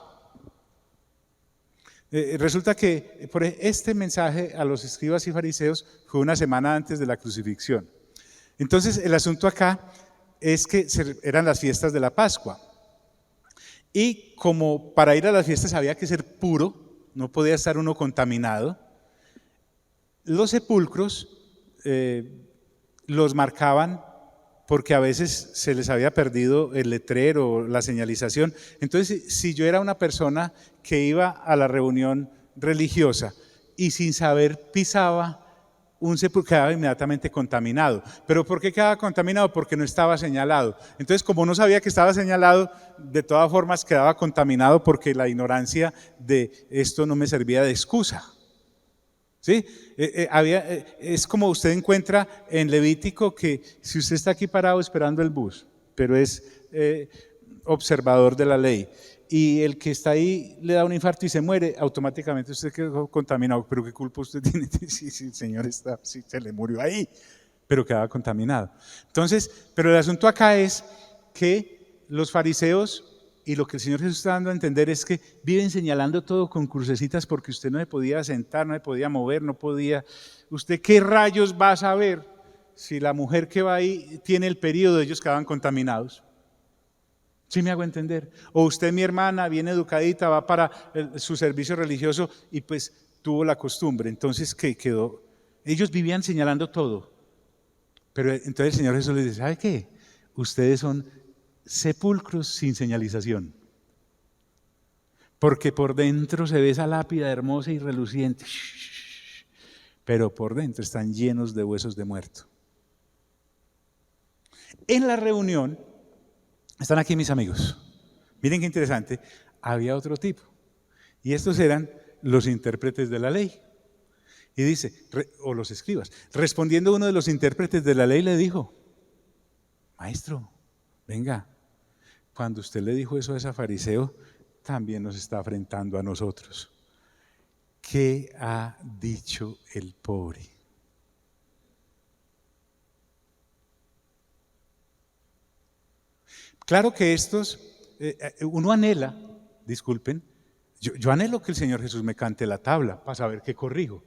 Resulta que por este mensaje a los escribas y fariseos fue una semana antes de la crucifixión. Entonces el asunto acá es que eran las fiestas de la Pascua. Y como para ir a las fiestas había que ser puro, no podía estar uno contaminado, los sepulcros los marcaban porque a veces se les había perdido el letrero, la señalización. Entonces, si yo era una persona que iba a la reunión religiosa y sin saber pisaba un sepulcro, quedaba inmediatamente contaminado. ¿Pero por qué quedaba contaminado? Porque no estaba señalado. Entonces, como no sabía que estaba señalado, de todas formas quedaba contaminado porque la ignorancia de esto no me servía de excusa. ¿Sí? Es como usted encuentra en Levítico que si usted está aquí parado esperando el bus, pero es observador de la ley, y el que está ahí le da un infarto y se muere, automáticamente usted quedó contaminado. ¿Pero qué culpa usted tiene? Si el Señor está, si se le murió ahí, pero quedaba contaminado. Entonces, pero el asunto acá es que los fariseos, y lo que el Señor Jesús está dando a entender es que viven señalando todo con crucecitas porque usted no se podía sentar, no se podía mover, no podía. ¿Usted qué rayos va a saber si la mujer que va ahí tiene el periodo? Ellos quedaban contaminados. ¿Sí me hago entender? O usted, mi hermana, bien educadita, va para su servicio religioso y pues tuvo la costumbre. Entonces, ¿qué quedó? Ellos vivían señalando todo. Pero entonces el Señor Jesús les dice, ¿sabe qué? Ustedes son sepulcros sin señalización. Porque por dentro se ve esa lápida hermosa y reluciente, pero por dentro están llenos de huesos de muerto. En la reunión, están aquí mis amigos, miren qué interesante, había otro tipo. Y estos eran los intérpretes de la ley. Y dice, o los escribas, respondiendo uno de los intérpretes de la ley le dijo, maestro, venga, cuando usted le dijo eso a ese fariseo, también nos está afrentando a nosotros. ¿Qué ha dicho el pobre? Claro que estos, uno anhela, disculpen, yo anhelo que el Señor Jesús me cante la tabla para saber qué corrijo.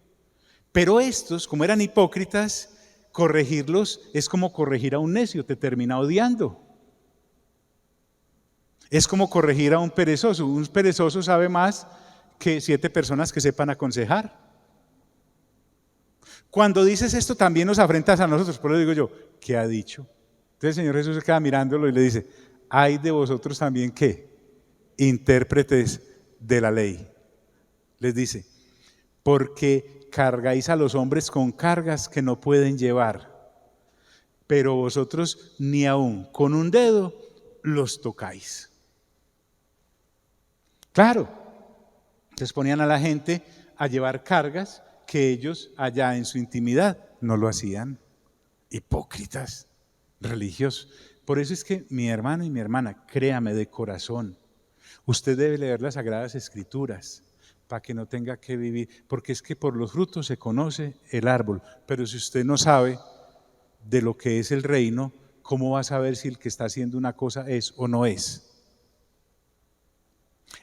Pero estos, como eran hipócritas, corregirlos es como corregir a un necio, te termina odiando. Es como corregir a un perezoso. Un perezoso sabe más que 7 personas que sepan aconsejar. Cuando dices esto también nos afrentas a nosotros, por eso digo yo, ¿qué ha dicho? Entonces el Señor Jesús se queda mirándolo y le dice, hay de vosotros también ¿qué? Intérpretes de la ley. Les dice, porque cargáis a los hombres con cargas que no pueden llevar, pero vosotros ni aún con un dedo los tocáis. Claro, les ponían a la gente a llevar cargas que ellos allá en su intimidad no lo hacían. Hipócritas, religiosos. Por eso es que mi hermano y mi hermana, créame de corazón, usted debe leer las Sagradas Escrituras para que no tenga que vivir, porque es que por los frutos se conoce el árbol, pero si usted no sabe de lo que es el reino, ¿cómo va a saber si el que está haciendo una cosa es o no es?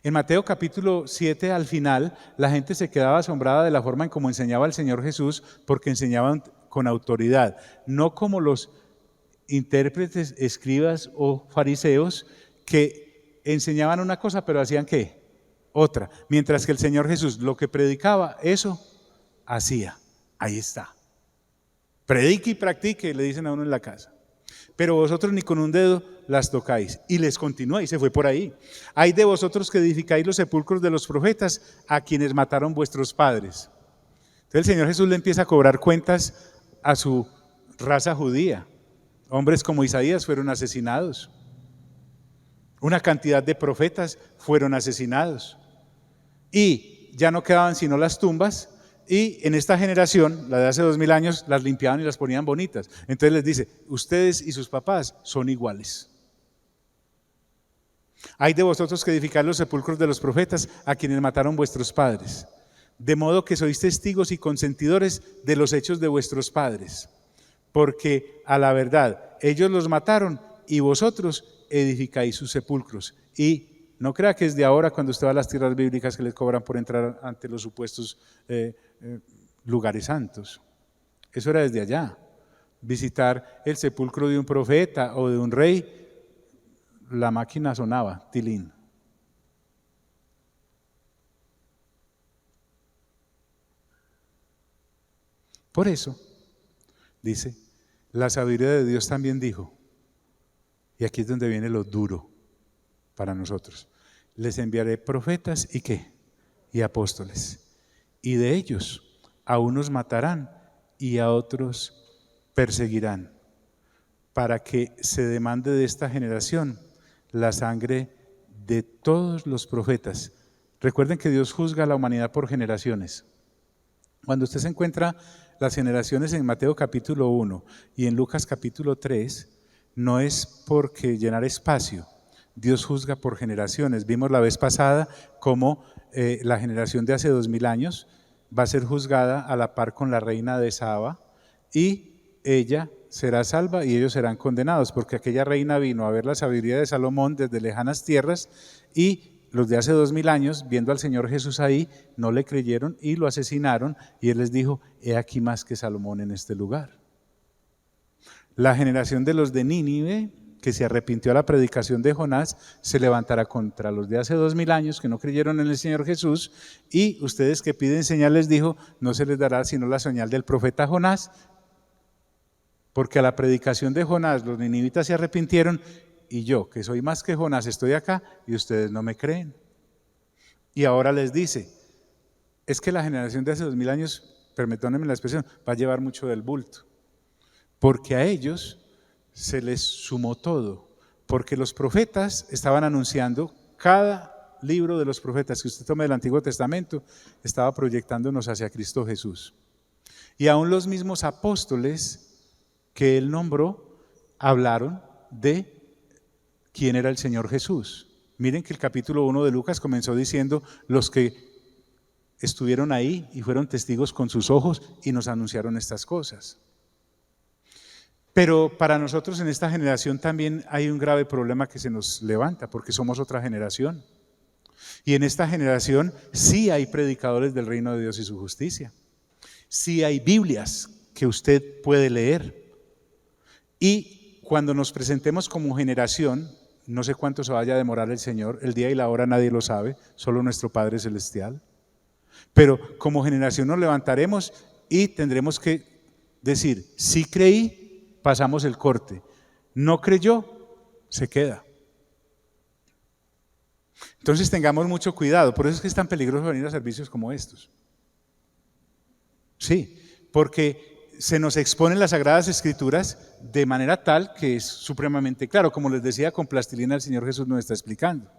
En Mateo capítulo 7 al final, la gente se quedaba asombrada de la forma en cómo enseñaba el Señor Jesús, porque enseñaban con autoridad, no como los intérpretes, escribas o fariseos que enseñaban una cosa pero hacían ¿qué? Otra, mientras que el Señor Jesús lo que predicaba, eso hacía. Ahí está. Predique y practique, le dicen a uno en la casa. Pero vosotros ni con un dedo las tocáis. Y les continúa y se fue por ahí. Hay de vosotros que edificáis los sepulcros de los profetas a quienes mataron vuestros padres. Entonces el Señor Jesús le empieza a cobrar cuentas a su raza judía. Hombres como Isaías fueron asesinados. Una cantidad de profetas fueron asesinados. Y ya no quedaban sino las tumbas, y en esta generación, la de hace 2000 años, las limpiaban y las ponían bonitas. Entonces les dice, ustedes y sus papás son iguales. Hay de vosotros que edificar los sepulcros de los profetas a quienes mataron vuestros padres, de modo que sois testigos y consentidores de los hechos de vuestros padres, porque a la verdad ellos los mataron y vosotros edificáis sus sepulcros. Y no crea que es de ahora cuando usted va a las tierras bíblicas que les cobran por entrar ante los supuestos lugares santos. Eso era desde allá. Visitar el sepulcro de un profeta o de un rey, la máquina sonaba, tilín. Por eso, dice, la sabiduría de Dios también dijo, y aquí es donde viene lo duro para nosotros, les enviaré profetas y ¿qué? Y apóstoles, y de ellos a unos matarán y a otros perseguirán, para que se demande de esta generación la sangre de todos los profetas. Recuerden que Dios juzga a la humanidad por generaciones. Cuando usted se encuentra las generaciones en Mateo capítulo 1 y en Lucas capítulo 3, no es porque llenar espacio. Dios juzga por generaciones. Vimos la vez pasada cómo la generación de hace 2000 años va a ser juzgada a la par con la reina de Saba, y ella será salva y ellos serán condenados, porque aquella reina vino a ver la sabiduría de Salomón desde lejanas tierras, y los de hace 2000 años, viendo al Señor Jesús ahí, no le creyeron y lo asesinaron, y Él les dijo, he aquí más que Salomón en este lugar. La generación de los de Nínive, que se arrepintió a la predicación de Jonás, se levantará contra los de hace 2000 años que no creyeron en el Señor Jesús, y ustedes que piden señal, les dijo, no se les dará sino la señal del profeta Jonás, porque a la predicación de Jonás los ninivitas se arrepintieron, y yo, que soy más que Jonás, estoy acá y ustedes no me creen. Y ahora les dice, es que la generación de hace 2000 años, permítanme la expresión, va a llevar mucho del bulto, porque a ellos se les sumó todo, porque los profetas estaban anunciando cada libro de los profetas que usted tome del Antiguo Testamento estaba proyectándonos hacia Cristo Jesús. Y aún los mismos apóstoles que él nombró hablaron de quién era el Señor Jesús. Miren que el capítulo 1 de Lucas comenzó diciendo los que estuvieron ahí y fueron testigos con sus ojos y nos anunciaron estas cosas. Pero para nosotros en esta generación también hay un grave problema que se nos levanta, porque somos otra generación. Y en esta generación sí hay predicadores del reino de Dios y su justicia. Sí hay Biblias que usted puede leer. Y cuando nos presentemos como generación, no sé cuánto se vaya a demorar el Señor, el día y la hora nadie lo sabe, solo nuestro Padre Celestial. Pero como generación nos levantaremos y tendremos que decir, sí creí, pasamos el corte. No creyó, se queda. Entonces tengamos mucho cuidado. Por eso es que es tan peligroso venir a servicios como estos. Sí, porque se nos exponen las Sagradas Escrituras de manera tal que es supremamente claro. Como les decía, con plastilina el Señor Jesús nos está explicando.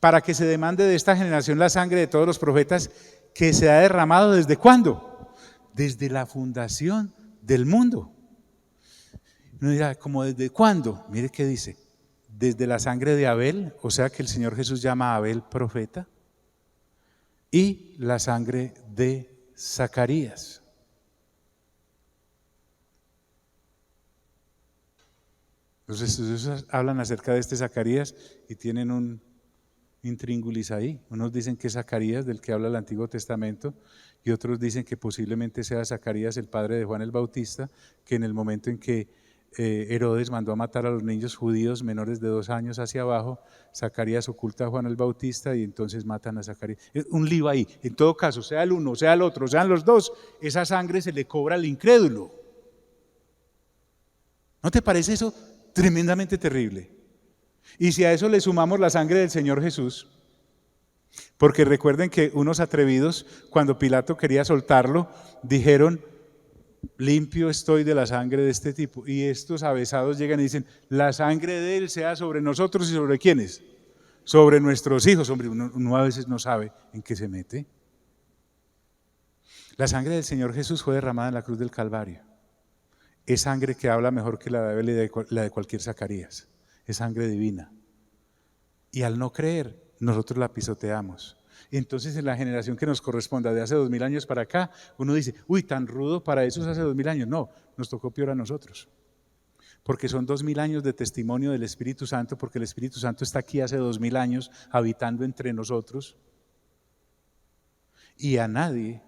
Para que se demande de esta generación la sangre de todos los profetas que se ha derramado ¿desde cuándo? Desde la fundación del mundo. Uno dirá, ¿cómo desde cuándo? Mire qué dice, desde la sangre de Abel, o sea que el Señor Jesús llama a Abel profeta, y la sangre de Zacarías. Los estudiosos hablan acerca de este Zacarías y tienen un intríngulis ahí. Unos dicen que es Zacarías del que habla el Antiguo Testamento y otros dicen que posiblemente sea Zacarías el padre de Juan el Bautista, que en el momento en que Herodes mandó a matar a los niños judíos menores de 2 años hacia abajo, Zacarías oculta a Juan el Bautista y entonces matan a Zacarías. Es un lío ahí. En todo caso, sea el uno, sea el otro, sean los dos, esa sangre se le cobra al incrédulo. ¿No te parece eso tremendamente terrible? Y si a eso le sumamos la sangre del Señor Jesús, porque recuerden que unos atrevidos, cuando Pilato quería soltarlo, dijeron, limpio estoy de la sangre de este tipo. Y estos avesados llegan y dicen, la sangre de él sea sobre nosotros y sobre quiénes, sobre nuestros hijos. Hombre, uno a veces no sabe en qué se mete. La sangre del Señor Jesús fue derramada en la cruz del Calvario. Es sangre que habla mejor que la de Abel y la de cualquier Zacarías. Es sangre divina. Y al no creer, nosotros la pisoteamos. Entonces en la generación que nos corresponda de hace 2000 años para acá, uno dice, uy, tan rudo para esos hace 2000 años. No, nos tocó peor a nosotros. Porque son 2000 años de testimonio del Espíritu Santo, porque el Espíritu Santo está aquí hace 2000 años habitando entre nosotros. Y a nadie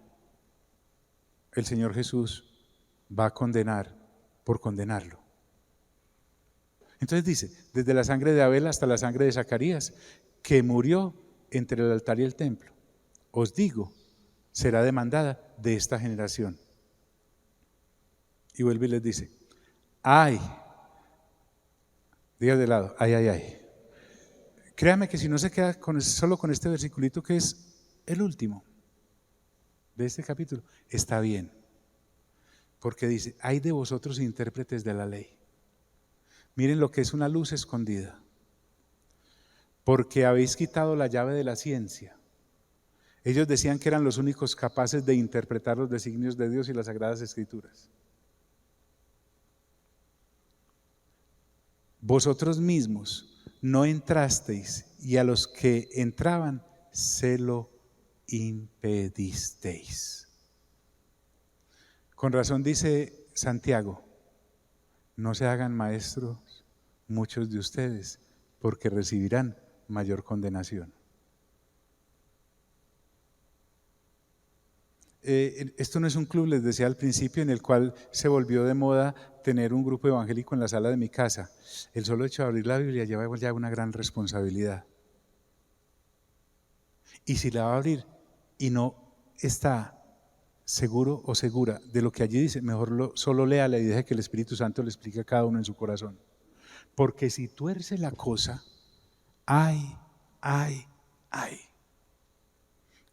el Señor Jesús va a condenar por condenarlo. Entonces dice, desde la sangre de Abel hasta la sangre de Zacarías, que murió entre el altar y el templo, os digo, será demandada de esta generación. Y vuelve y les dice, ay, diga de lado, ay, ay, ay. Créame que si no se queda solo con este versiculito que es el último de este capítulo, está bien. Porque dice, ay de vosotros intérpretes de la ley. Miren lo que es una luz escondida. Porque habéis quitado la llave de la ciencia. Ellos decían que eran los únicos capaces de interpretar los designios de Dios y las Sagradas Escrituras. Vosotros mismos no entrasteis y a los que entraban se lo impedisteis. Con razón dice Santiago, no se hagan maestros muchos de ustedes, porque recibirán mayor condenación. Esto no es un club, les decía al principio, en el cual se volvió de moda tener un grupo evangélico en la sala de mi casa. El solo hecho de abrir la Biblia lleva ya una gran responsabilidad. Y si la va a abrir y no está seguro o segura de lo que allí dice, mejor solo léala y deje que el Espíritu Santo le explique a cada uno en su corazón. Porque si tuerce la cosa, ay.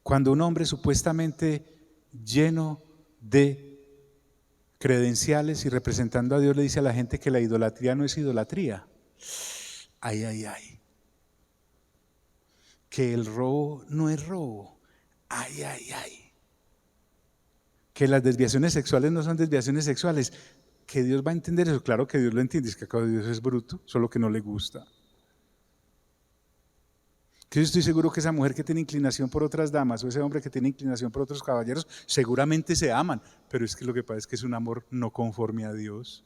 Cuando un hombre supuestamente lleno de credenciales y representando a Dios le dice a la gente que la idolatría no es idolatría, ay. que el robo no es robo. Ay, ay, ay. Que las desviaciones sexuales no son desviaciones sexuales. Que Dios va a entender eso. Claro que Dios lo entiende, es que acá Dios es bruto, solo que no le gusta. Que yo estoy seguro que esa mujer que tiene inclinación por otras damas o ese hombre que tiene inclinación por otros caballeros seguramente se aman, pero es que lo que pasa es que es un amor no conforme a Dios.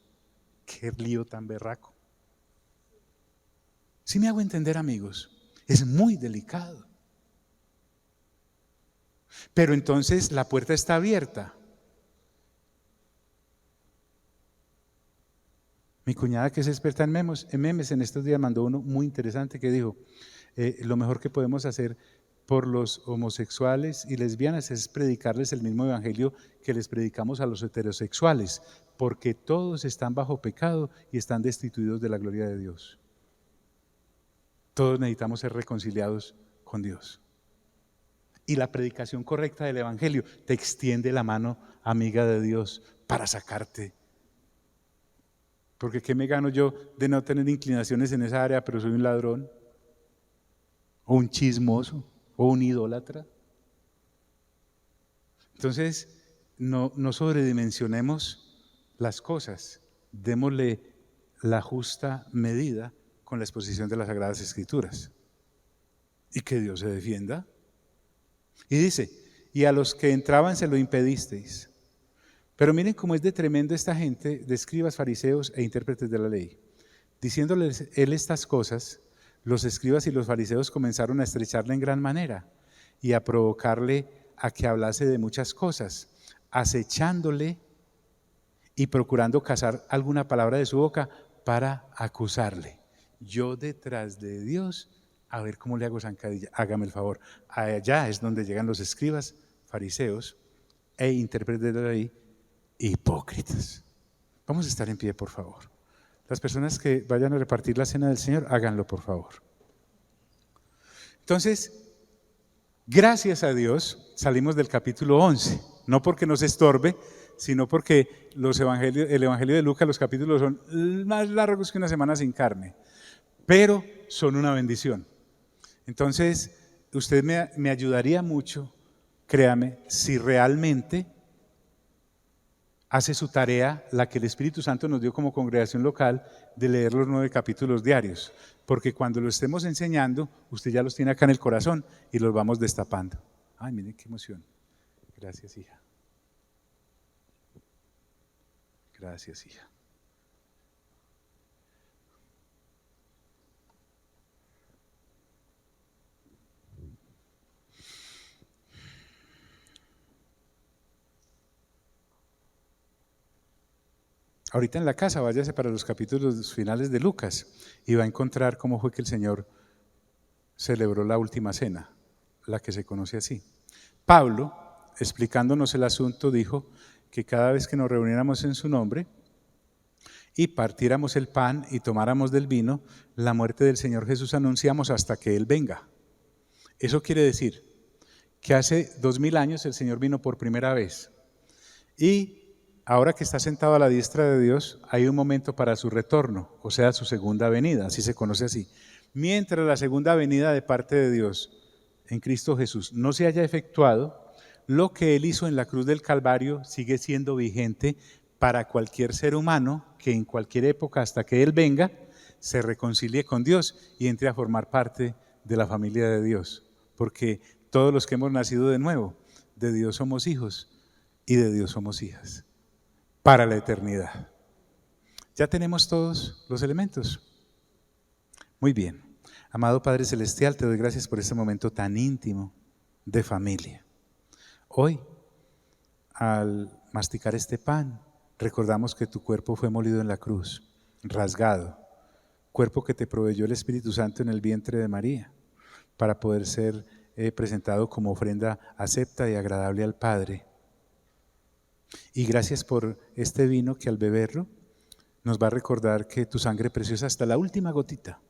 Qué lío tan berraco. ¿Sí me hago entender, amigos? Es muy delicado. Pero entonces la puerta está abierta. Mi cuñada, que es experta en memes, en estos días mandó uno muy interesante que dijo, lo mejor que podemos hacer por los homosexuales y lesbianas es predicarles el mismo evangelio que les predicamos a los heterosexuales, porque todos están bajo pecado y están destituidos de la gloria de Dios. Todos necesitamos ser reconciliados con Dios. Y la predicación correcta del evangelio te extiende la mano amiga de Dios para sacarte. Porque ¿qué me gano yo de no tener inclinaciones en esa área, pero soy un ladrón? ¿O un chismoso? ¿O un idólatra? Entonces, no sobredimensionemos las cosas. Démosle la justa medida con la exposición de las Sagradas Escrituras. Y que Dios se defienda. Y dice, y a los que entraban se lo impedisteis. Pero miren cómo es de tremendo esta gente de escribas, fariseos e intérpretes de la ley. Diciéndoles él estas cosas, los escribas y los fariseos comenzaron a estrecharle en gran manera y a provocarle a que hablase de muchas cosas, acechándole y procurando cazar alguna palabra de su boca para acusarle. Yo detrás de Dios, a ver cómo le hago zancadilla, hágame el favor. Allá es donde llegan los escribas, fariseos e intérpretes de la ley, hipócritas. Vamos a estar en pie, por favor. Las personas que vayan a repartir la cena del Señor, háganlo, por favor. Entonces, gracias a Dios, salimos del capítulo 11, no porque nos estorbe, sino porque el Evangelio de Lucas, los capítulos son más largos que una semana sin carne, pero son una bendición. Entonces, usted me ayudaría mucho, créame, si realmente hace su tarea, la que el Espíritu Santo nos dio como congregación local, de leer los 9 capítulos diarios, porque cuando lo estemos enseñando, usted ya los tiene acá en el corazón y los vamos destapando. Ay, mire qué emoción. Gracias, hija. Gracias, hija. Ahorita en la casa váyase para los capítulos finales de Lucas y va a encontrar cómo fue que el Señor celebró la última cena, la que se conoce así. Pablo, explicándonos el asunto, dijo que cada vez que nos reuniéramos en su nombre y partiéramos el pan y tomáramos del vino, la muerte del Señor Jesús anunciamos hasta que Él venga. Eso quiere decir que hace 2000 años el Señor vino por primera vez y ahora que está sentado a la diestra de Dios, hay un momento para su retorno, o sea, su segunda venida, así se conoce así. Mientras la segunda venida de parte de Dios en Cristo Jesús no se haya efectuado, lo que Él hizo en la cruz del Calvario sigue siendo vigente para cualquier ser humano que en cualquier época, hasta que Él venga, se reconcilie con Dios y entre a formar parte de la familia de Dios. Porque todos los que hemos nacido de nuevo, de Dios somos hijos y de Dios somos hijas. Para la eternidad. ¿Ya tenemos todos los elementos? Muy bien. Amado Padre Celestial, te doy gracias por este momento tan íntimo de familia. Hoy, al masticar este pan, recordamos que tu cuerpo fue molido en la cruz, rasgado, cuerpo que te proveyó el Espíritu Santo en el vientre de María, para poder ser presentado como ofrenda acepta y agradable al Padre. Y gracias por este vino que al beberlo nos va a recordar que tu sangre preciosa hasta la última gotita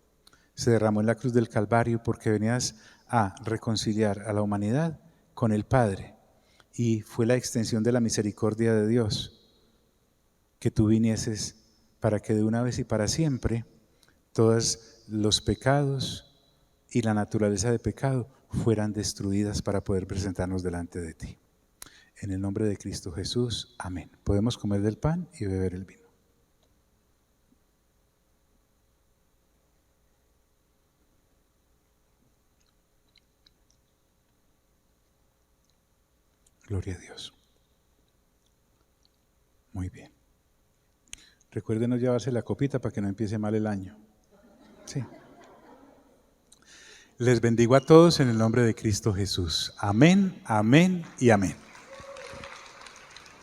se derramó en la cruz del Calvario porque venías a reconciliar a la humanidad con el Padre y fue la extensión de la misericordia de Dios que tú vinieses para que de una vez y para siempre todos los pecados y la naturaleza de pecado fueran destruidas para poder presentarnos delante de ti. En el nombre de Cristo Jesús, amén. Podemos comer del pan y beber el vino. Gloria a Dios. Muy bien. Recuerden no llevarse la copita para que no empiece mal el año. Sí. Les bendigo a todos en el nombre de Cristo Jesús. Amén, amén y amén.